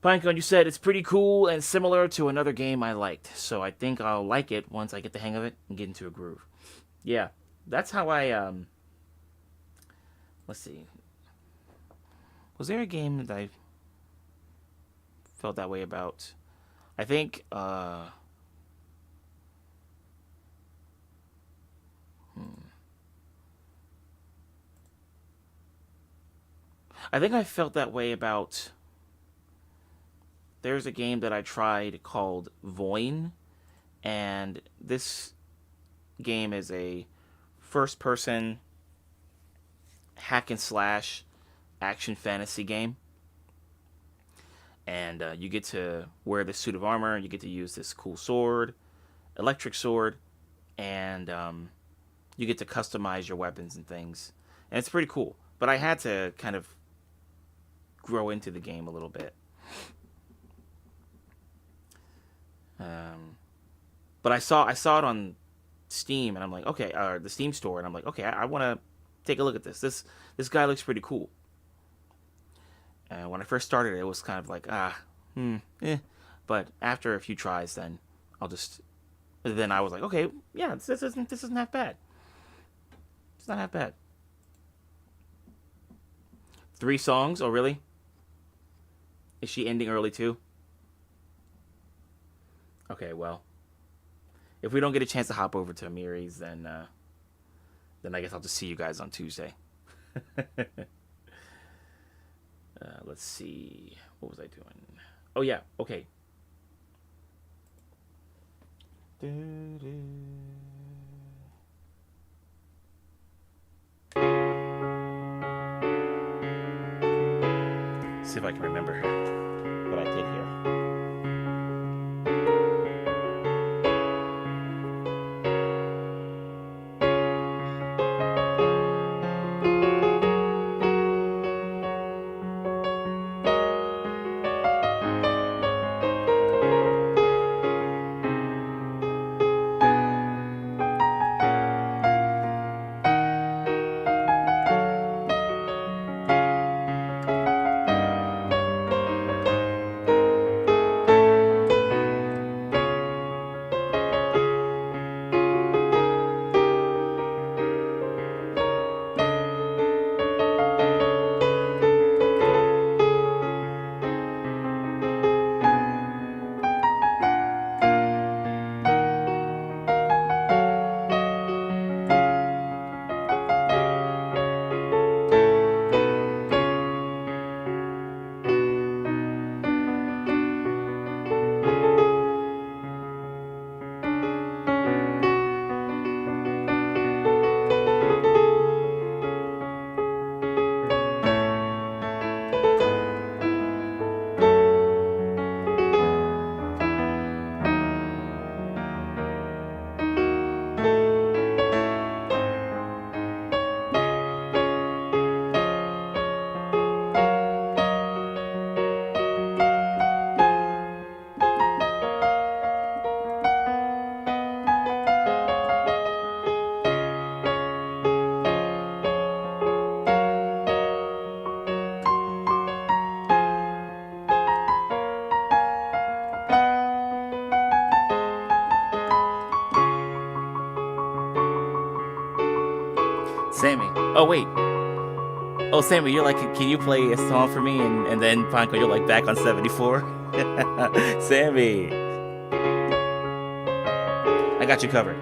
Pinecone, you said it's pretty cool and similar to another game I liked, so I think I'll like it once I get the hang of it and get into a groove. Yeah, that's how I, let's see. Was there a game that I felt that way about? I think, I think I felt that way about... There's a game that I tried called Voin, and this game is a first-person hack and slash action fantasy game. And you get to wear this suit of armor, you get to use this cool sword, electric sword, and you get to customize your weapons and things. And it's pretty cool. But I had to kind of grow into the game a little bit. But I saw it on Steam, and I'm like, okay, or the Steam store, and I'm like, okay, I want to take a look at this. This guy looks pretty cool. And when I first started, it was kind of like, But after a few tries, then I was like, okay, yeah, this isn't half bad. It's not half bad. 3 songs? Oh, really? Is she ending early too? Okay, well, if we don't get a chance to hop over to Amiri's, then I guess I'll just see you guys on Tuesday. Let's see. What was I doing? Oh, yeah. Okay. See if I can remember what I did here. Oh wait. Oh Sammy, you're like, can you play a song for me? And then Franco, you're like back on 74. Sammy, I got you covered.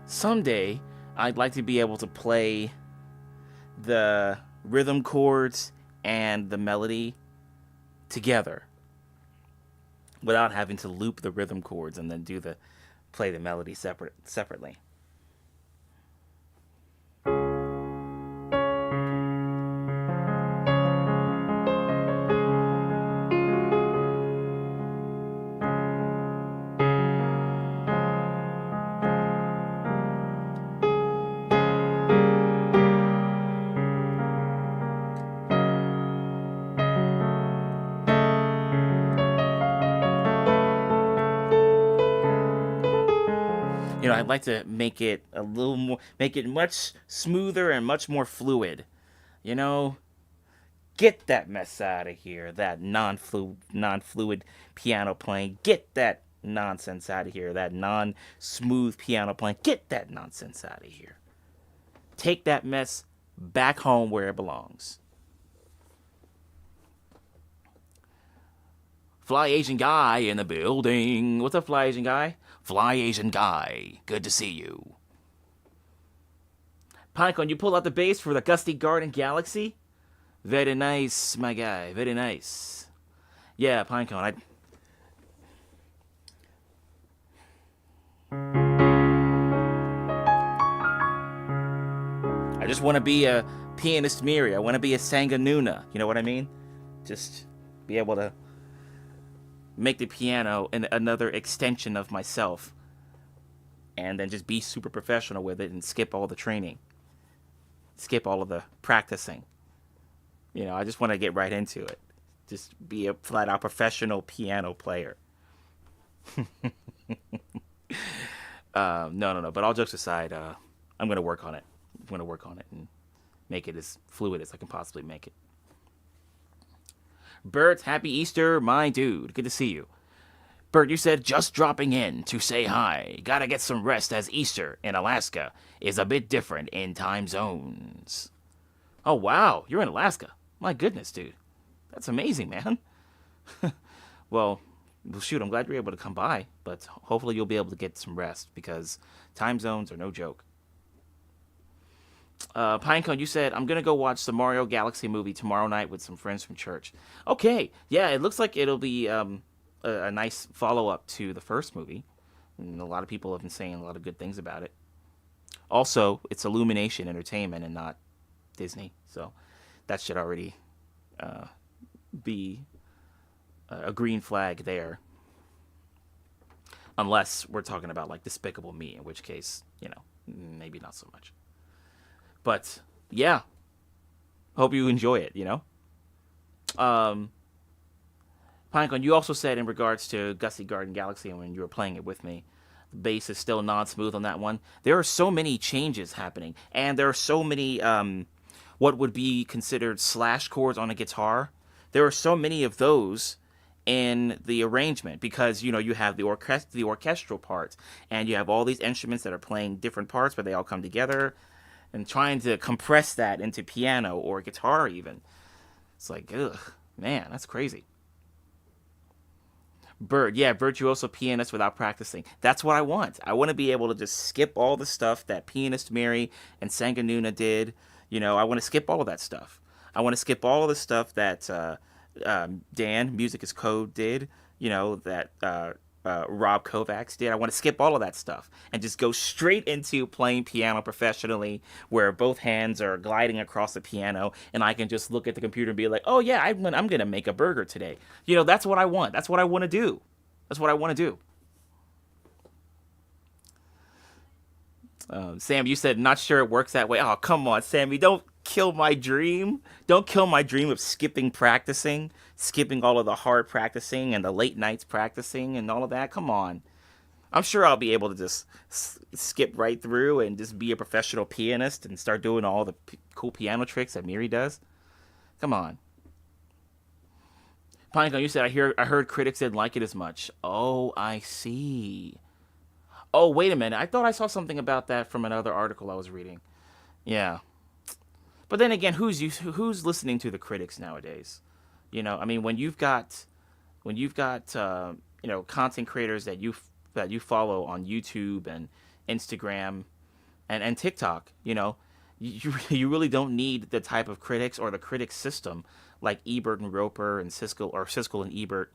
Someday, I'd like to be able to play the rhythm chords and the melody together without having to loop the rhythm chords and then play the melody separately. You know, I'd like to make it a little more, make it much smoother and much more fluid. You know, get that mess out of here. That non-fluid piano playing. Get that nonsense out of here. That non-smooth piano playing. Get that nonsense out of here. Take that mess back home where it belongs. Fly Asian guy in the building. What's up, Fly Asian guy? Fly Asian guy. Good to see you. Pinecone, you pull out the bass for the Gusty Garden Galaxy? Very nice, my guy. Very nice. Yeah, Pinecone, I just want to be a pianist Miri. I want to be a Sanganuna. You know what I mean? Just be able to make the piano another extension of myself. And then just be super professional with it and skip all the training. Skip all of the practicing. You know, I just want to get right into it. Just be a flat-out professional piano player. No. But all jokes aside, I'm going to work on it. I'm going to work on it and make it as fluid as I can possibly make it. Bert, happy Easter, my dude. Good to see you. Bert, you said just dropping in to say hi. Gotta get some rest as Easter in Alaska is a bit different in time zones. Oh, wow. You're in Alaska. My goodness, dude. That's amazing, man. Well, shoot, I'm glad you're able to come by, but hopefully you'll be able to get some rest because time zones are no joke. Pinecone, you said, I'm going to go watch the Mario Galaxy movie tomorrow night with some friends from church. Okay, yeah, it looks like it'll be a nice follow-up to the first movie. And a lot of people have been saying a lot of good things about it. Also, it's Illumination Entertainment and not Disney, so that should already be a green flag there. Unless we're talking about, like, Despicable Me, in which case, you know, maybe not so much. But, yeah. Hope you enjoy it, you know? Pinecone, you also said in regards to Gusty Garden Galaxy when you were playing it with me, the bass is still non-smooth on that one. There are so many changes happening. And there are so many, what would be considered slash chords on a guitar. There are so many of those in the arrangement because, you know, you have the orchestral parts. And you have all these instruments that are playing different parts, but they all come together. And trying to compress that into piano or guitar even. It's like, ugh, man, that's crazy. Bird, yeah, virtuoso pianist without practicing. That's what I want. I want to be able to just skip all the stuff that Pianist Mary and Sanganuna did. You know, I want to skip all of that stuff. I want to skip all of the stuff that Dan, Music is Code, did. You know, that Rob Kovacs did. I want to skip all of that stuff and just go straight into playing piano professionally where both hands are gliding across the piano and I can just look at the computer and be like, oh yeah, I'm going to make a burger today. You know, that's what I want. That's what I want to do. That's what I want to do. Sam, you said not sure it works that way. Oh, come on, Sammy. Don't kill my dream. Don't kill my dream of skipping practicing. Skipping all of the hard practicing and the late nights practicing and all of that. Come on. I'm sure I'll be able to just skip right through and just be a professional pianist and start doing all the cool piano tricks that Miri does. Come on. Pinecone, you said, I heard critics didn't like it as much. Oh, I see. Oh, wait a minute. I thought I saw something about that from another article I was reading. Yeah. But then again, who's listening to the critics nowadays? You know, I mean, when you've got you know, content creators that you follow on YouTube and Instagram and TikTok, you know, you really don't need the type of critics or the critic system like Ebert and Roper and Siskel and Ebert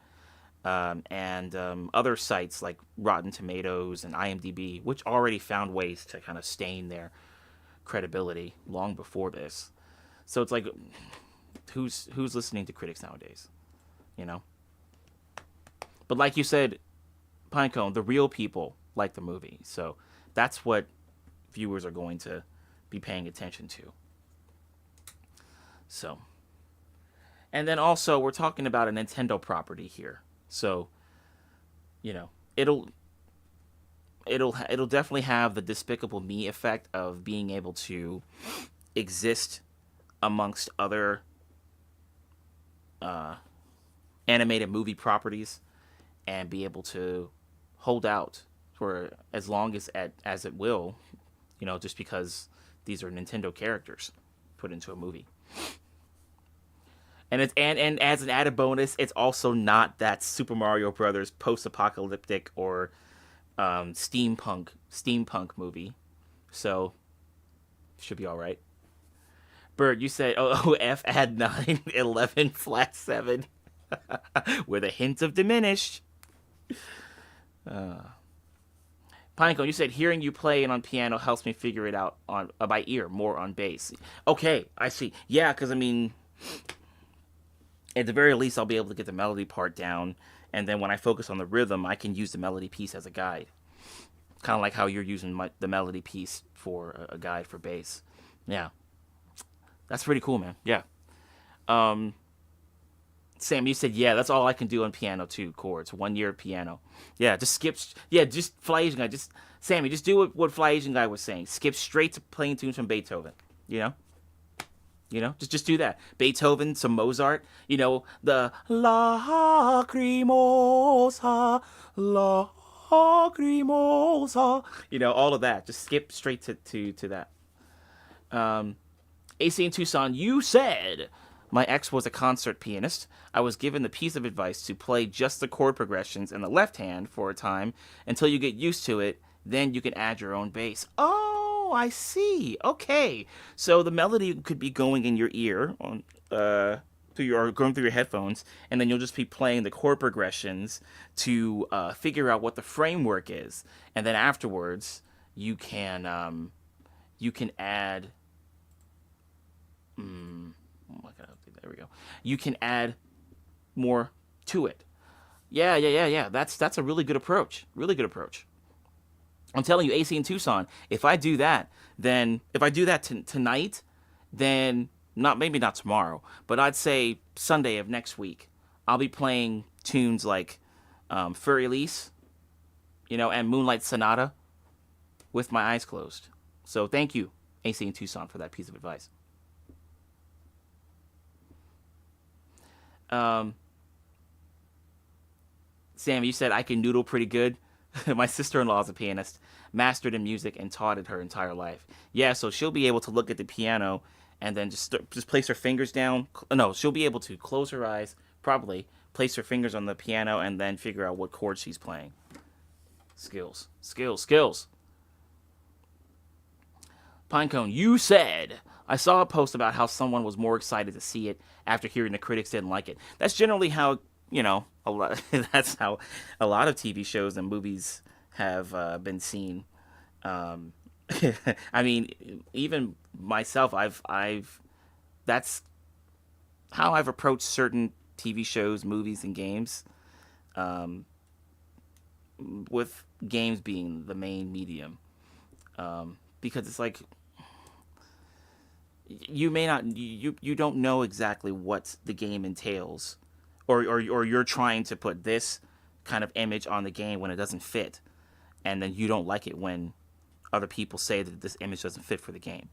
and other sites like Rotten Tomatoes and IMDb, which already found ways to kind of stain their credibility long before this. So it's like, who's listening to critics nowadays, you know? But like you said, Pinecone, the real people like the movie, so that's what viewers are going to be paying attention to. So, and then also we're talking about a Nintendo property here, so you know it'll definitely have the Despicable Me effect of being able to exist amongst other animated movie properties and be able to hold out for as long as it will, just because these are Nintendo characters put into a movie. And as an added bonus, it's also not that Super Mario Brothers post-apocalyptic or steampunk movie, so should be all right. Bird, you said F add 9, 11 flat 7 with a hint of diminished. Pinecone, you said hearing you play it on piano helps me figure it out on by ear, more on bass. Okay, I see. Yeah, because I mean, at the very least, I'll be able to get the melody part down, and then when I focus on the rhythm, I can use the melody piece as a guide. Kind of like how you're using the melody piece for a guide for bass. Yeah. That's pretty cool, man. Yeah. Sam, you said, yeah, that's all I can do on piano, too, chords. 1 year piano. Yeah, just skip. Yeah, just Fly Asian Guy. Sammy, just do what Fly Asian Guy was saying. Skip straight to playing tunes from Beethoven. Just do that. Beethoven, some Mozart. The Lacrimosa, Lacrimosa. All of that. Just skip straight to that. AC in Tucson, you said, my ex was a concert pianist. I was given the piece of advice to play just the chord progressions in the left hand for a time until you get used to it. Then you can add your own bass. Oh, I see. Okay. So the melody could be going in your ear on going through your headphones, and then you'll just be playing the chord progressions to figure out what the framework is. And then afterwards, you can add. There we go. You can add more to it. Yeah. That's a really good approach. Really good approach. I'm telling you, AC in Tucson, if I do that tonight, then maybe not tomorrow, but I'd say Sunday of next week, I'll be playing tunes like Fur Elise, and Moonlight Sonata with my eyes closed. So thank you, AC in Tucson, for that piece of advice. Sam, you said I can noodle pretty good. My sister-in-law is a pianist, mastered in music, and taught it her entire life. Yeah, so she'll be able to look at the piano and then just place her fingers down. No, she'll be able to close her eyes, probably place her fingers on the piano, and then figure out what chords she's playing. Skills. Pinecone, you said, I saw a post about how someone was more excited to see it after hearing the critics didn't like it. That's generally how, that's how a lot of TV shows and movies have been seen. I mean, even myself, that's how I've approached certain TV shows, movies, and games. With games being the main medium. Because it's like, you don't know exactly what the game entails, or you're trying to put this kind of image on the game when it doesn't fit, and then you don't like it when other people say that this image doesn't fit for the game.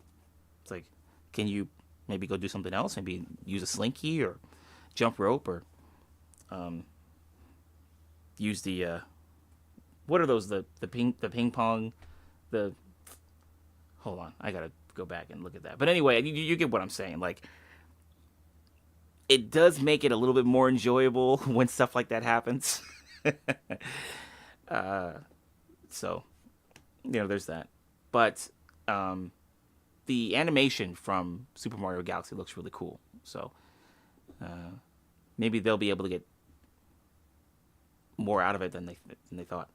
It's like, can you maybe go do something else? Maybe use a slinky or jump rope, or use the what are those, the ping pong, hold on, I gotta go back and look at that. But anyway, you get what I'm saying. Like, it does make it a little bit more enjoyable when stuff like that happens. So, there's that. But the animation from Super Mario Galaxy looks really cool. So maybe they'll be able to get more out of it than they thought.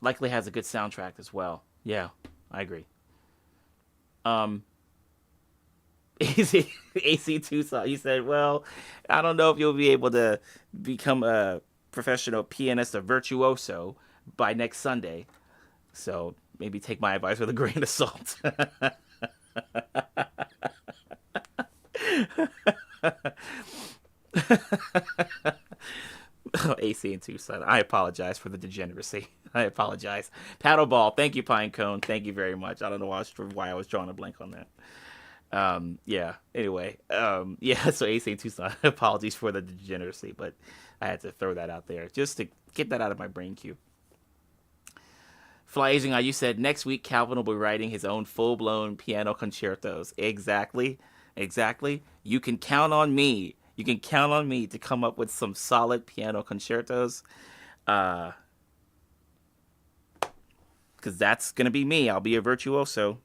Likely has a good soundtrack as well. Yeah, I agree. AC Tucson, he said, well, I don't know if you'll be able to become a professional pianist or virtuoso by next Sunday. So maybe take my advice with a grain of salt. AC in Tucson. I apologize for the degeneracy. I apologize. Paddleball. Thank you, Pinecone. Thank you very much. I don't know why I was drawing a blank on that. Yeah. Anyway. Yeah. So AC in Tucson. Apologies for the degeneracy, but I had to throw that out there just to get that out of my brain cube. Fly Asian Guy, you said next week Calvin will be writing his own full-blown piano concertos. Exactly. You can count on me. You can count on me to come up with some solid piano concertos. Because that's going to be me. I'll be a virtuoso.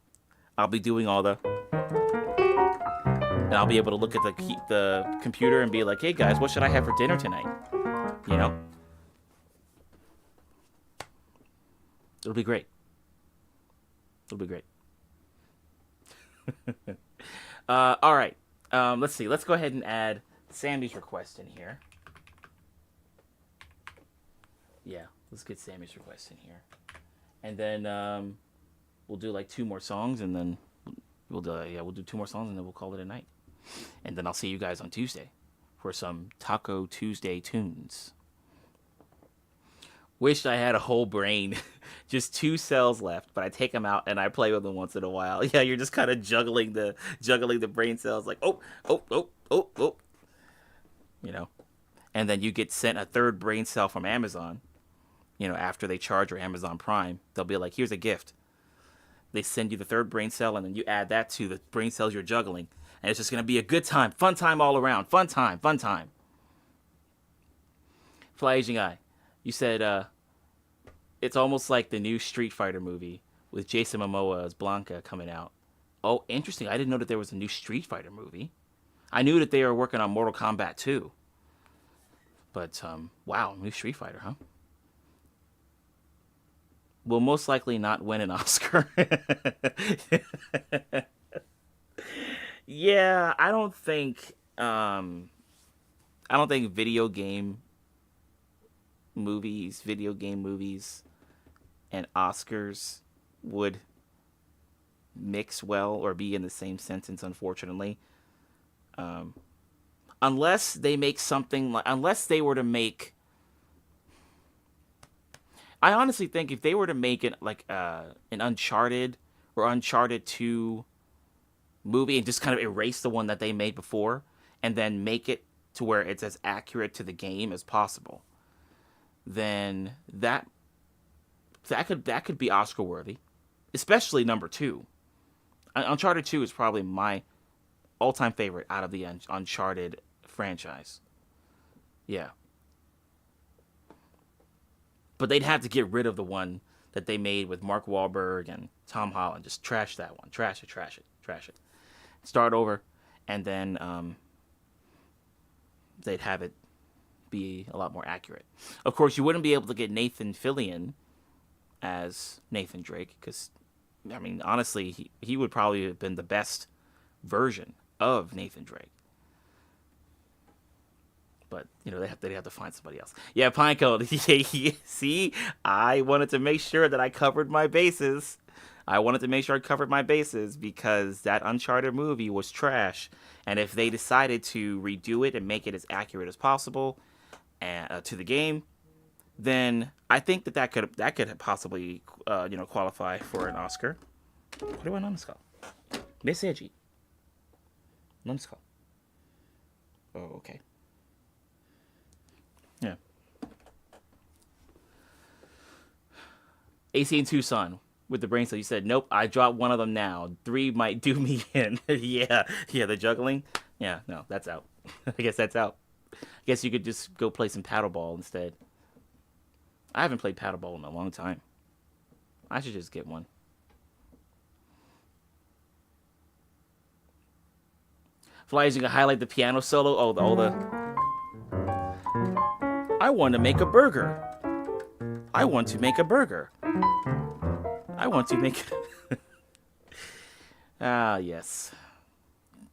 I'll be doing all the... And I'll be able to look at the computer and be like, hey guys, what should I have for dinner tonight? You know? It'll be great. All right. Let's see. Let's go ahead and add Sammy's request in here. Yeah, let's get Sammy's request in here. And then we'll do like 2 more songs, and then we'll do 2 more songs, and then we'll call it a night. And then I'll see you guys on Tuesday for some Taco Tuesday tunes. Wish I had a whole brain. Just 2 cells left, but I take them out and I play with them once in a while. Yeah, you're just kind of juggling the brain cells like, oh. You know. And then you get sent a 3rd brain cell from Amazon. You know, after they charge your Amazon Prime, they'll be like, here's a gift. They send you the 3rd brain cell, and then you add that to the brain cells you're juggling. And it's just going to be a good time. Fun time all around. Fun time. Fly Asian Guy. You said, it's almost like the new Street Fighter movie with Jason Momoa as Blanca coming out. Oh, interesting. I didn't know that there was a new Street Fighter movie. I knew that they were working on Mortal Kombat 2. But, wow, new Street Fighter, huh? Will most likely not win an Oscar. Yeah, I don't think video game movies and Oscars would mix well or be in the same sentence, unfortunately. Unless they make something like, unless they were to make, I honestly think if they were to make it like an Uncharted or Uncharted 2 movie and just kind of erase the one that they made before and then make it to where it's as accurate to the game as possible, then that could be Oscar worthy, especially number 2. Uncharted 2 is probably my all-time favorite out of the Uncharted franchise. Yeah. But they'd have to get rid of the one that they made with Mark Wahlberg and Tom Holland. Just trash that one. Trash it. Start over, and then they'd have it be a lot more accurate. Of course, you wouldn't be able to get Nathan Fillion as Nathan Drake, because, I mean, honestly, he would probably have been the best version of Nathan Drake. But, you know, they'd have to find somebody else. Yeah, Pinecone. See, I wanted to make sure that I covered my bases. Because that Uncharted movie was trash. And if they decided to redo it and make it as accurate as possible to the game, then I think that could possibly qualify for an Oscar. What do I know this called? Message. Let's go. Oh, okay. Yeah. AC in Tucson with the brain cell. You said, nope, I dropped one of them now. 3 might do me in. Yeah, the juggling. Yeah, no, that's out. I guess that's out. I guess you could just go play some paddleball instead. I haven't played paddleball in a long time. I should just get one. Flyers, you can highlight the piano solo. All the. I want to make a burger. I want to make. Ah, yes.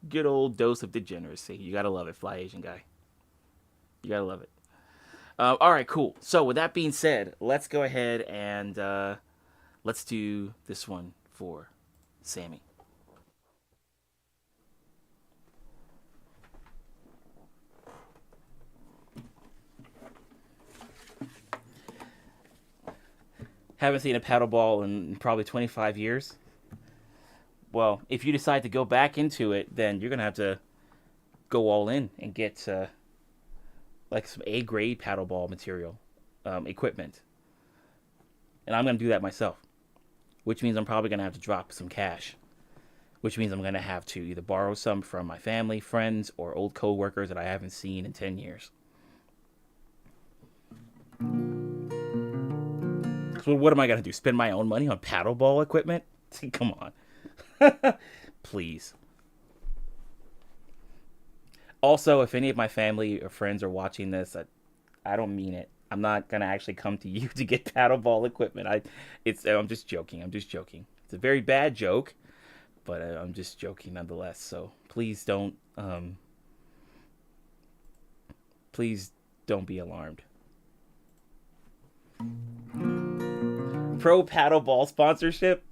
Good old dose of degeneracy. You gotta love it, Fly Asian Guy. You gotta love it. All right, cool. So with that being said, let's go ahead and let's do this one for Sammy. Haven't seen a paddle ball in probably 25 years. Well, if you decide to go back into it, then you're gonna have to go all in and get like some A grade paddleball material, equipment, and I'm gonna do that myself, which means I'm probably gonna have to drop some cash, which means I'm gonna have to either borrow some from my family, friends, or old coworkers that I haven't seen in 10 years. So what am I gonna do? Spend my own money on paddleball equipment? Come on, please. Also, if any of my family or friends are watching this, I don't mean it. I'm not gonna actually come to you to get paddleball equipment. I'm just joking. I'm just joking. It's a very bad joke, but I'm just joking nonetheless. So please don't be alarmed. Pro paddleball sponsorship?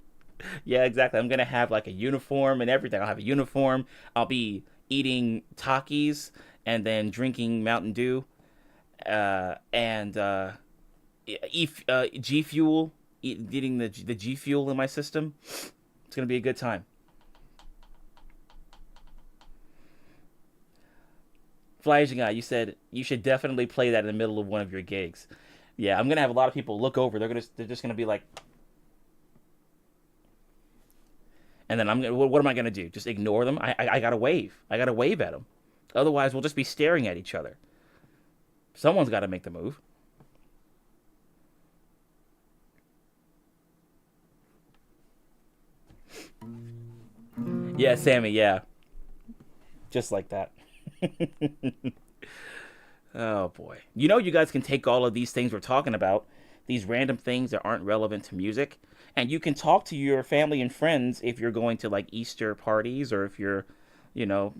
Yeah, exactly. I'm gonna have like a uniform and everything. I'll have a uniform. I'll be eating Takis and then drinking Mountain Dew, and G Fuel, eating the G Fuel in my system. It's gonna be a good time. Fly Asian guy, you said you should definitely play that in the middle of one of your gigs. Yeah, I'm gonna have a lot of people look over. They're just gonna be like, and then what am I gonna do? Just ignore them? I gotta wave. I gotta wave at them. Otherwise, we'll just be staring at each other. Someone's got to make the move. Yeah, Sammy. Yeah, just like that. Oh boy. You know, you guys can take all of these things we're talking about, these random things that aren't relevant to music, and you can talk to your family and friends if you're going to like Easter parties, or if you're,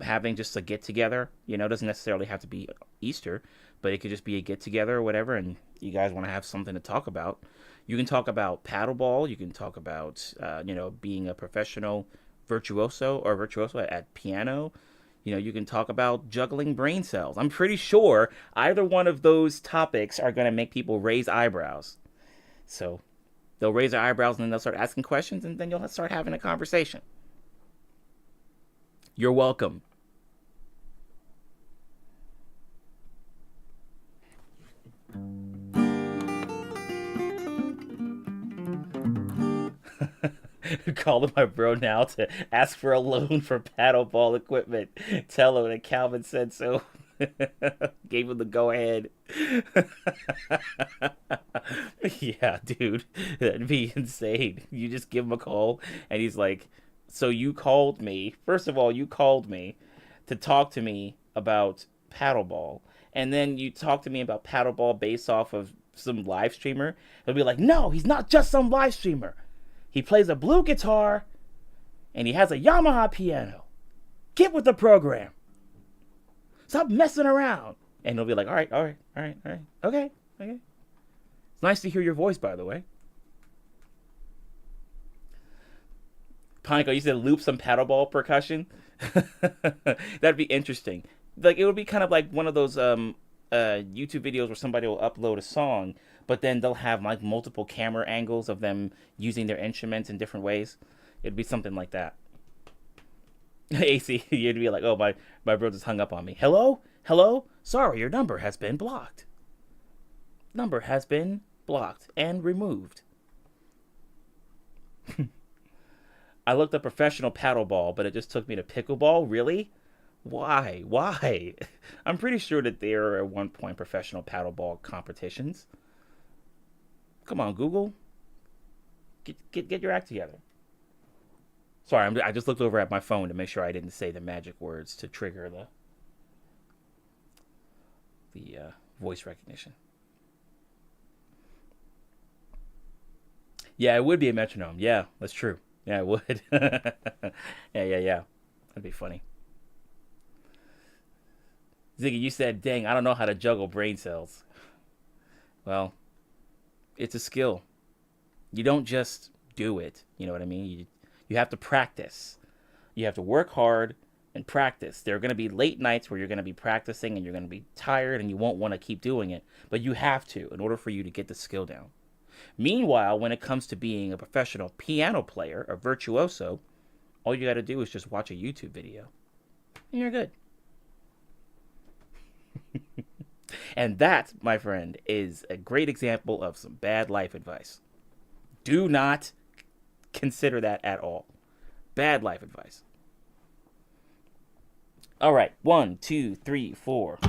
having just a get together. It doesn't necessarily have to be Easter, but it could just be a get together or whatever, and you guys want to have something to talk about. You can talk about paddleball. You can talk about, being a professional virtuoso at piano. You can talk about juggling brain cells. I'm pretty sure either one of those topics are going to make people raise eyebrows. So they'll raise their eyebrows and then they'll start asking questions, and then you'll start having a conversation. You're welcome. Calling my bro now to ask for a loan for paddleball equipment. Tell him that Calvin said so. Gave him the go ahead. Yeah, dude. That'd be insane. You just give him a call and he's like, so you called me. First of all, you called me to talk to me about paddleball. And then you talk to me about paddleball based off of some live streamer. He'll be like, no, he's not just some live streamer. He plays a blue guitar, and he has a Yamaha piano. Get with the program. Stop messing around. And he'll be like, all right. Okay. It's nice to hear your voice, by the way. Panko, you said loop some paddleball percussion? That'd be interesting. Like, it would be kind of like one of those YouTube videos where somebody will upload a song, but then they'll have like multiple camera angles of them using their instruments in different ways. It'd be something like that. AC, you'd be like, oh, my bro just hung up on me. Hello? Sorry, your number has been blocked. Number has been blocked and removed. I looked up professional paddleball, but it just took me to pickleball. Really? Why? I'm pretty sure that there are at one point professional paddleball competitions. Come on, Google. Get your act together. Sorry, I just looked over at my phone to make sure I didn't say the magic words to trigger the voice recognition. Yeah, it would be a metronome. Yeah, that's true. Yeah, it would. Yeah. That'd be funny. Ziggy, you said, dang, I don't know how to juggle brain cells. Well, it's a skill. You don't just do it. You know what I mean? You have to practice. You have to work hard and practice. There are going to be late nights where you're going to be practicing and you're going to be tired and you won't want to keep doing it. But you have to in order for you to get the skill down. Meanwhile, when it comes to being a professional piano player, a virtuoso, all you got to do is just watch a YouTube video, and you're good. And that, my friend, is a great example of some bad life advice. Do not consider that at all. Bad life advice. All right, 1, 2, 3, 4.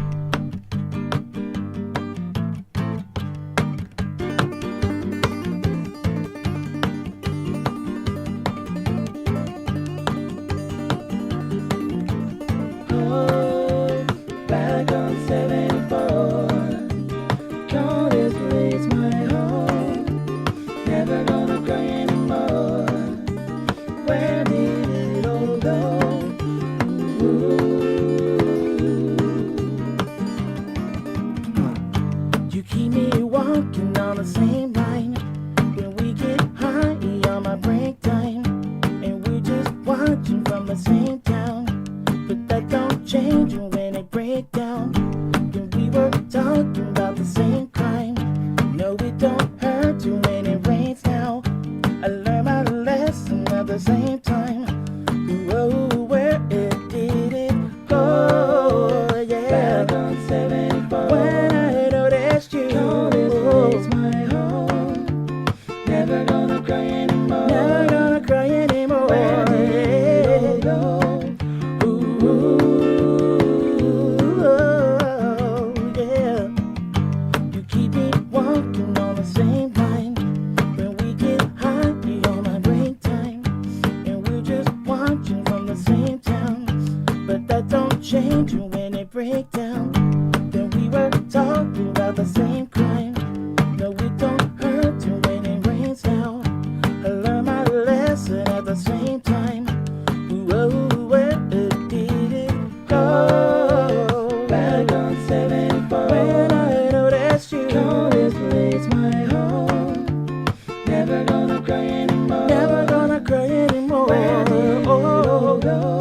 Back on 74, call this place my home. Never gonna cry anymore. Where did it all go? You keep me walking on the same line. When we get high on my break time, and we're just watching from the same town. But that don't change when it break down. When we were talking about the same crime. No, it don't hurt you when it rains now. I learned my lesson at the same time. Whoa, where it did it go? Yeah. Back on 74. When I noticed you. Call this place my home. Never gonna cry anymore. Never gonna cry anymore. Where did it go? Change when it break down. Then we were talking about the same crime. No, it don't hurt you when it rains now. I learned my lesson at the same time. Whoa, where did it go? Back on 74. When I noticed you. Call this place my home. Never gonna cry anymore. Never gonna cry anymore. Where did it all go?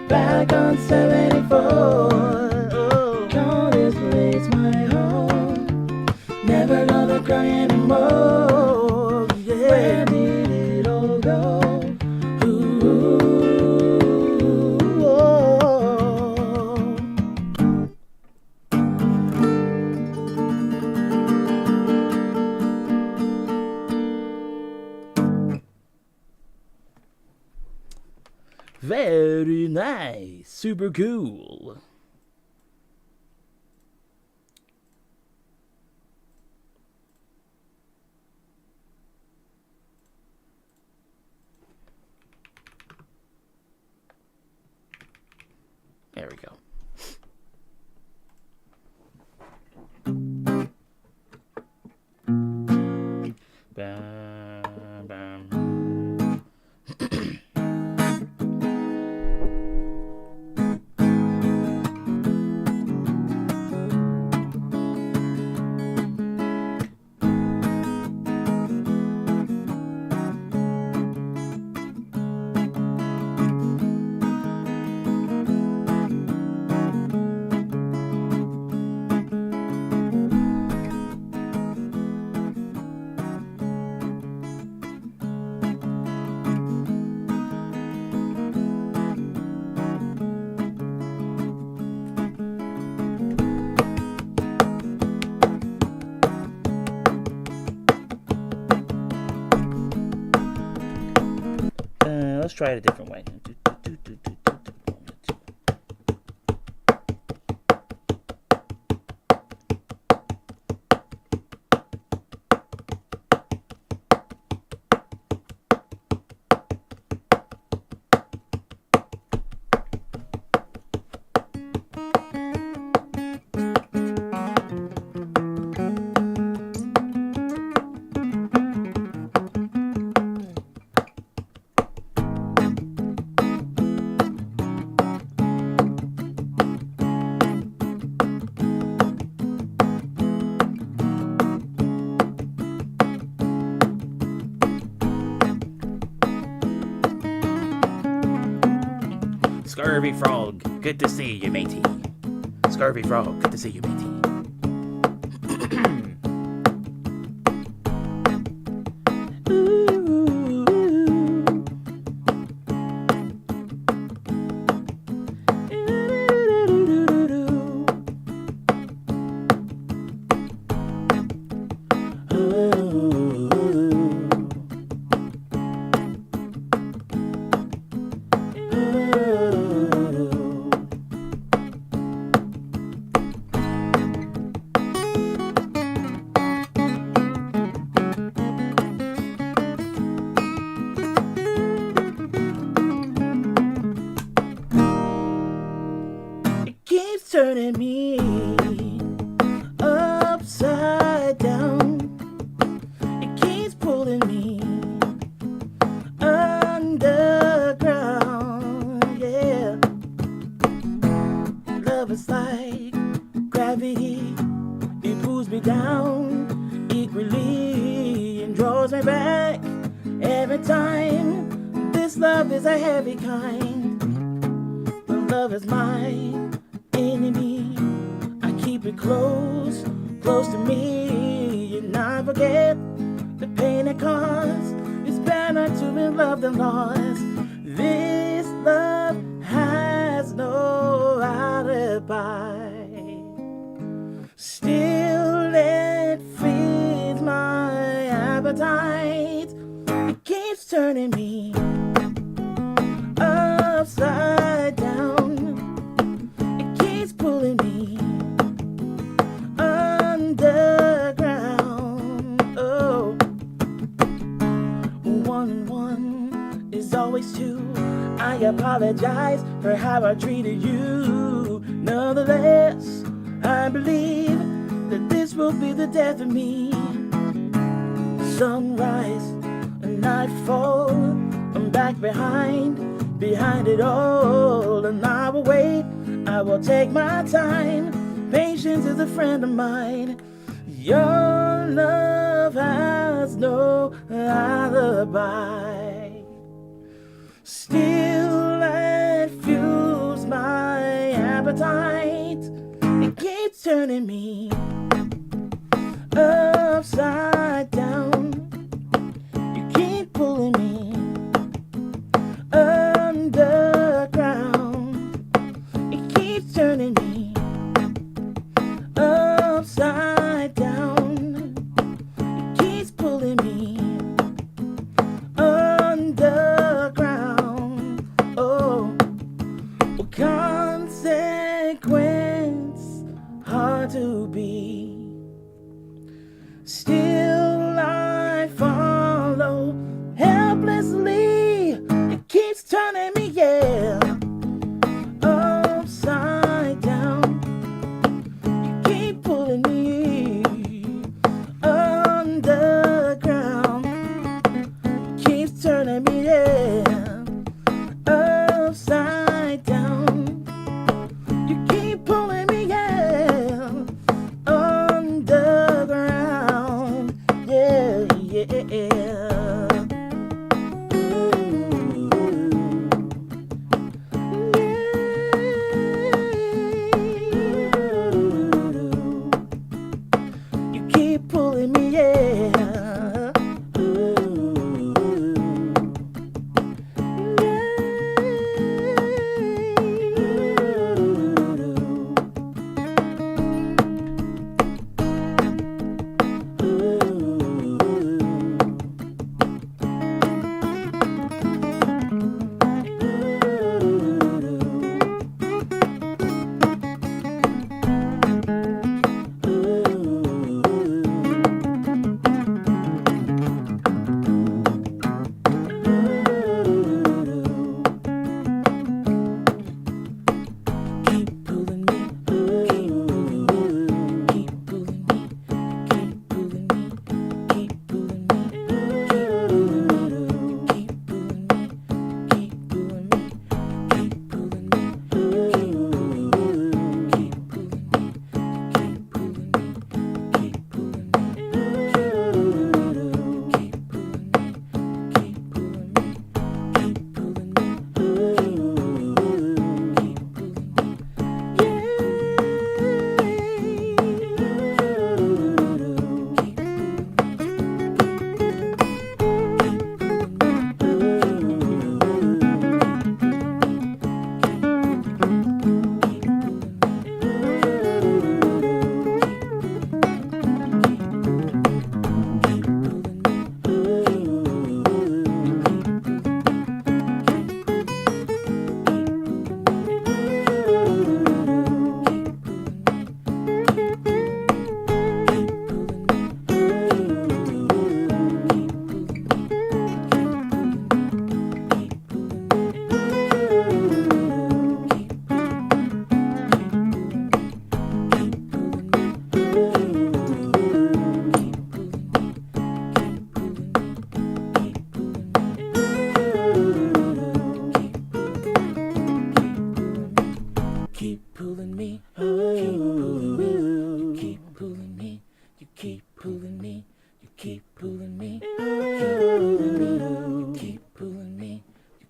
Back on 74. Oh, call this place my home. Never gonna cry anymore. Yeah. Where did it Very nice. Super cool. There we go. Bam, bam. Let's try it a different way. Scurvy frog, good to see you, matey. Scurvy frog, good to see you, matey. Turning me upside down. It keeps pulling me underground. Yeah, love is like gravity. It pulls me down equally and draws me back every time. This love is a heavy kind. Love is mine. Enemy, I keep it close, close to me, and I forget the pain it caused. It's better to be loved than lost. This love has no alibi. Still, it feeds my appetite. It keeps turning me upside down. Pulling me underground. Oh, 1 and 1 is always 2. I apologize for how I treated you. Nonetheless, I believe that this will be the death of me. Sunrise and nightfall, I'm back behind it all, and I will wait. I will take my time. Patience is a friend of mine. Your love has no alibi. Still, it fuels my appetite. It keeps turning me upside down. You keep pulling me underground. It keeps turning me upside down. It keeps pulling me underground. Oh.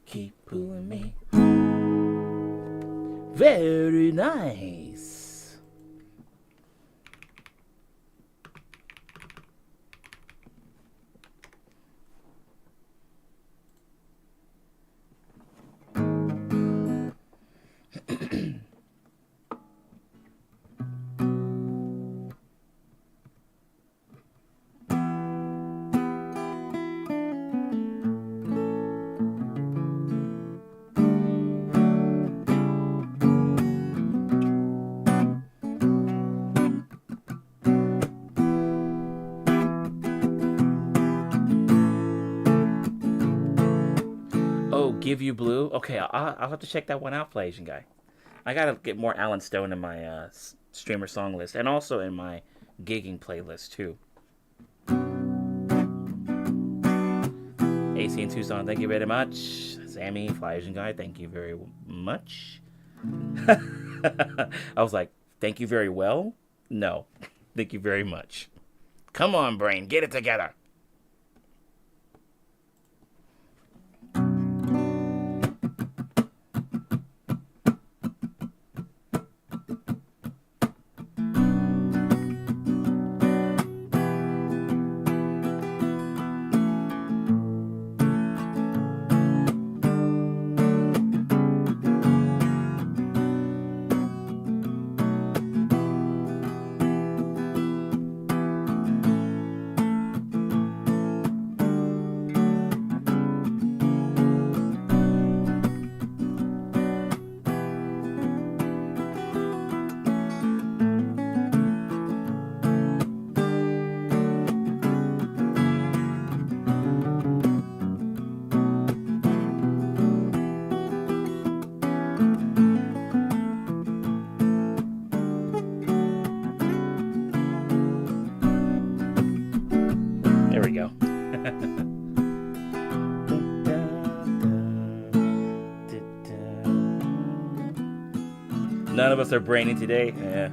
keep pulling me. Very nice. Oh, Give You Blue? Okay, I'll have to check that one out, Play Asian Guy. I gotta get more Alan Stone in my streamer song list, and also in my gigging playlist, too. AC in Tucson, thank you very much. Sammy, Fly Asian Guy, thank you very much. I was like, thank you very well? No, thank you very much. Come on, brain, get it together. There we go. None of us are brainy today. Yeah.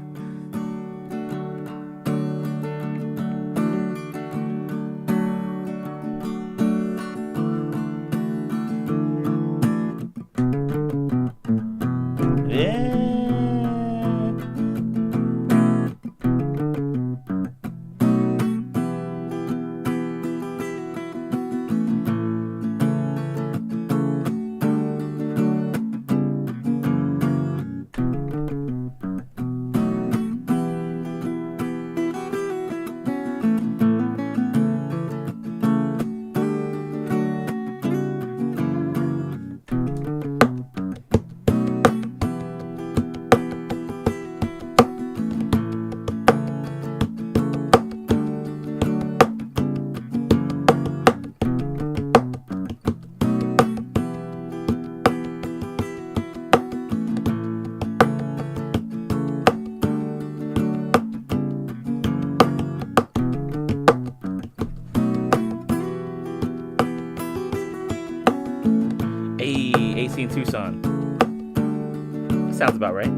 AC in Tucson. Sounds about right.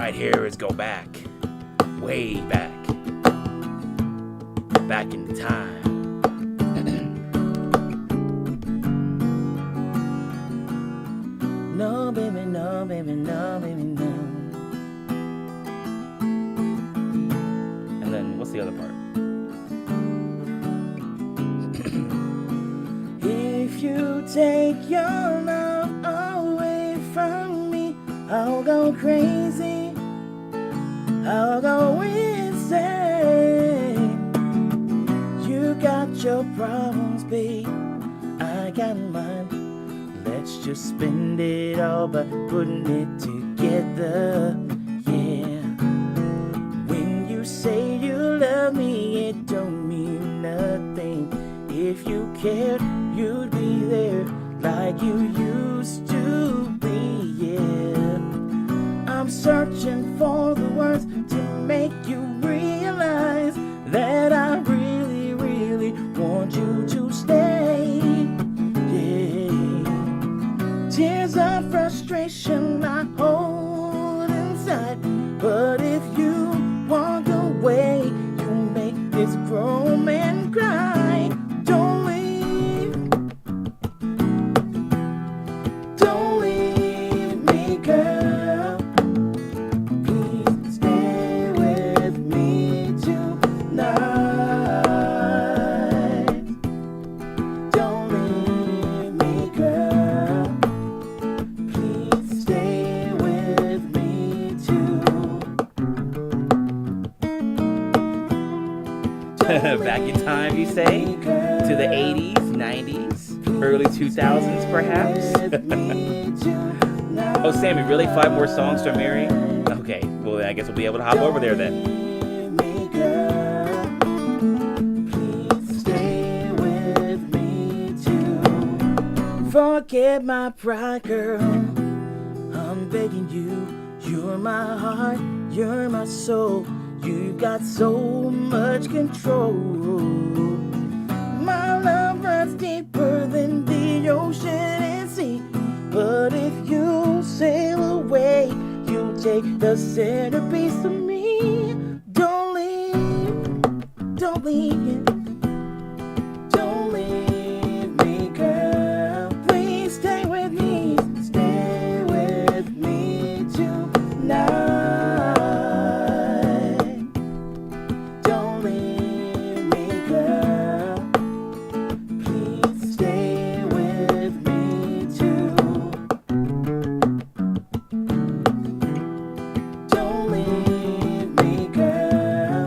right here is go back, way back, back in time. No, baby, no, baby, no, baby, no. And then what's the other part? If you take your love away from me, I'll go crazy, I'll go insane. You got your problems, babe, I got mine. Let's just spend it all by putting it together, yeah. When you say you love me, it don't mean nothing. If you cared, you'd be there like you used to be, yeah. I'm searching for the words to make you realize that I really, really want you to stay, yeah. Tears of frustration I hold inside, but if you walk away, you make this grown man cry. Don't leave me, girl. Please stay with me tonight. Don't leave me, girl. Please stay with me too. Back in time, you say? To the 80s, 90s, early 2000s, perhaps? Oh, Sammy, really? 5 more songs to Mary? Okay, well, then I guess we'll be able to hop over there then. Forget my pride, girl. I'm begging you. You're my heart, you're my soul. You've got so much control. My love runs deeper than the ocean and sea. But if you sail away, you take the centerpiece of me. Don't leave, don't leave, don't leave me, girl. Please stay with me tonight. Don't leave me, girl. Please stay with me too. Don't leave me, girl.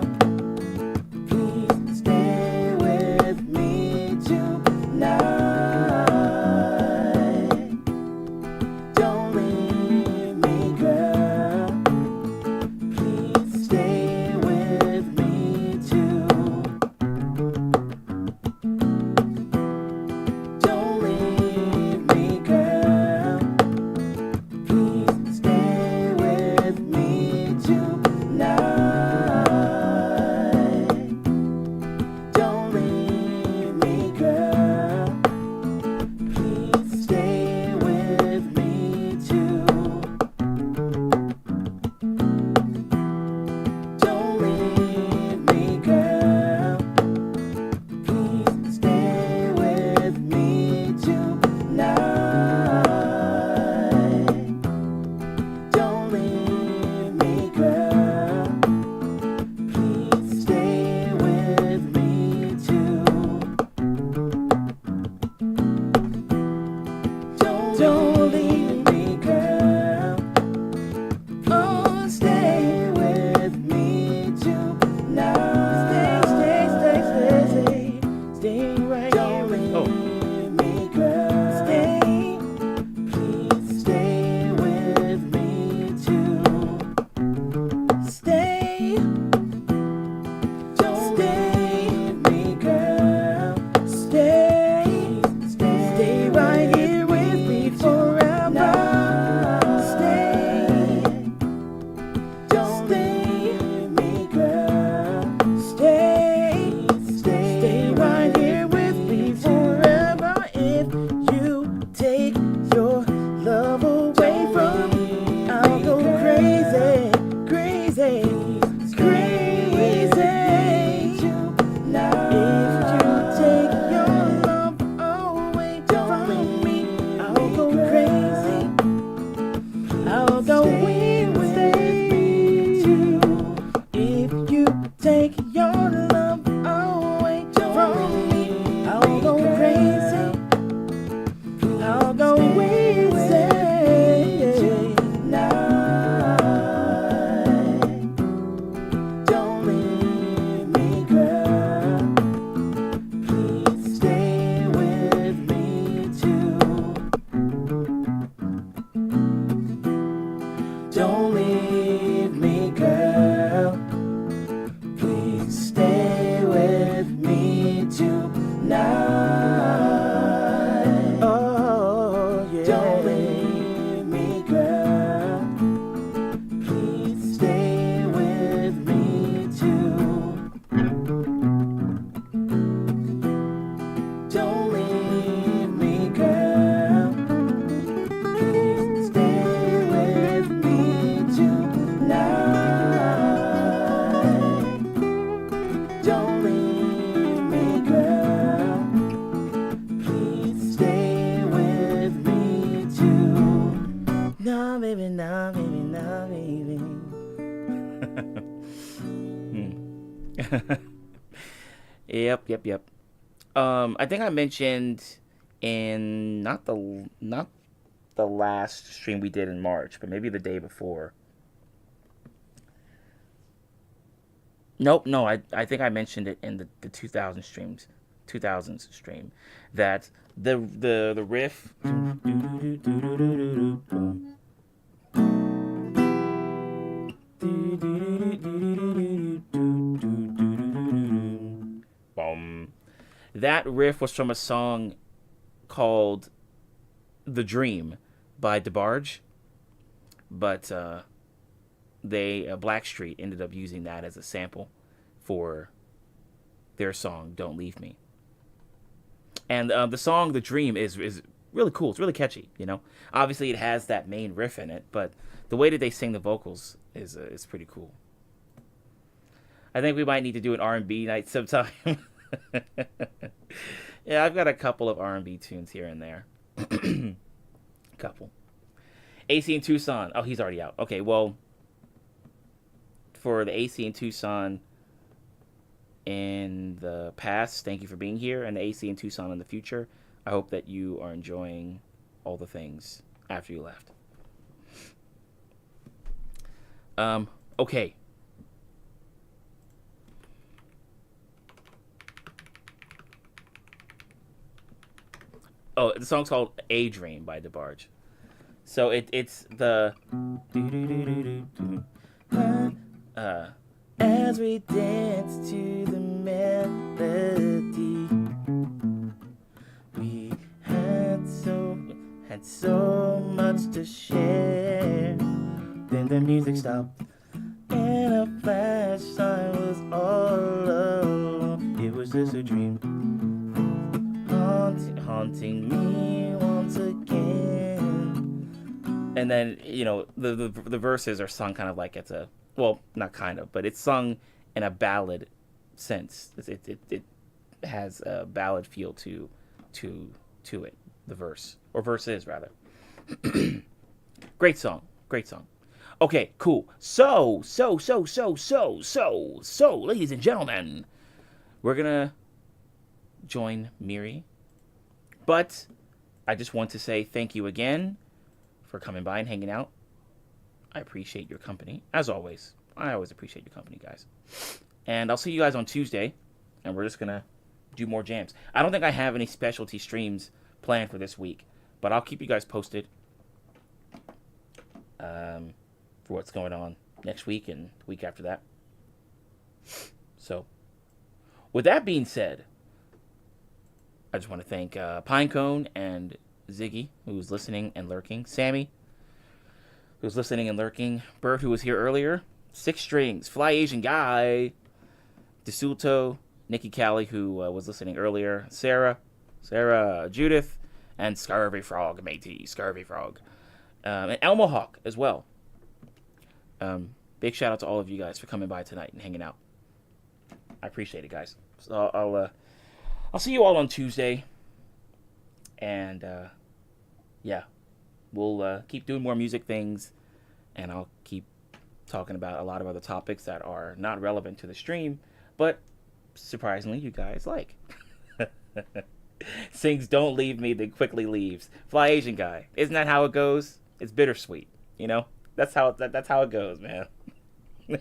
Please stay Yep, yep, yep. I think I mentioned in not the last stream we did in March, but maybe the day before. Nope, no, I think I mentioned it in the 2000s stream, that the riff. Boom. That riff was from a song called "The Dream" by DeBarge, but Blackstreet ended up using that as a sample for their song "Don't Leave Me." And the song "The Dream" is really cool. It's really catchy. You know, obviously it has that main riff in it, but the way that they sing the vocals is pretty cool. I think we might need to do an R&B night sometime. Yeah, I've got a couple of R&B tunes here and there. Couple. AC in Tucson. Oh, he's already out. Okay, well, for the AC in Tucson in the past, thank you for being here. And the AC in Tucson in the future, I hope that you are enjoying all the things after you left. Okay. Oh, the song's called "A Dream" by DeBarge. So it's the as we dance to the melody, we had so much to share. Then the music stopped, and a flash I was all alone. It was just a dream, haunting me once again. And then, you know, the verses are sung kind of like it's a, well, not kind of, but it's sung in a ballad sense. It has a ballad feel to it, the verse, or verses rather. Great song. Okay, cool. So, ladies and gentlemen, we're gonna join Miri. But I just want to say thank you again for coming by and hanging out. I appreciate your company, as always. I always appreciate your company, guys. And I'll see you guys on Tuesday, and we're just going to do more jams. I don't think I have any specialty streams planned for this week, but I'll keep you guys posted for what's going on next week and the week after that. So, with that being said, I just want to thank Pinecone and Ziggy, who's listening and lurking. Sammy, who's listening and lurking. Bert, who was here earlier. Six Strings, Fly Asian Guy. DeSulto, Nikki Callie, who was listening earlier. Sarah, Judith, and Scurvy Frog, matey. Scurvy Frog. And Elmo Hawk as well. Big shout out to all of you guys for coming by tonight and hanging out. I appreciate it, guys. So I'll see you all on Tuesday. And, yeah, we'll keep doing more music things. And I'll keep talking about a lot of other topics that are not relevant to the stream. But, surprisingly, you guys like. Sings "Don't Leave Me," then quickly leaves. Fly Asian Guy. Isn't that how it goes? It's bittersweet, you know? That's how it goes, man. To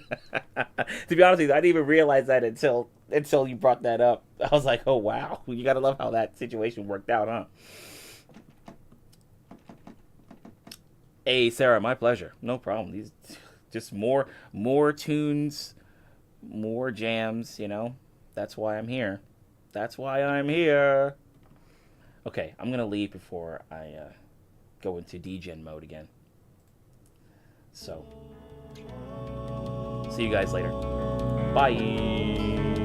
be honest with you, I didn't even realize that until you brought that up. I was like, oh wow, you gotta love how that situation worked out, huh? Hey Sarah, my pleasure. No problem. These just more tunes, more jams, you know. That's why I'm here. Okay, I'm gonna leave before I go into degen mode again. So, see you guys later. Bye.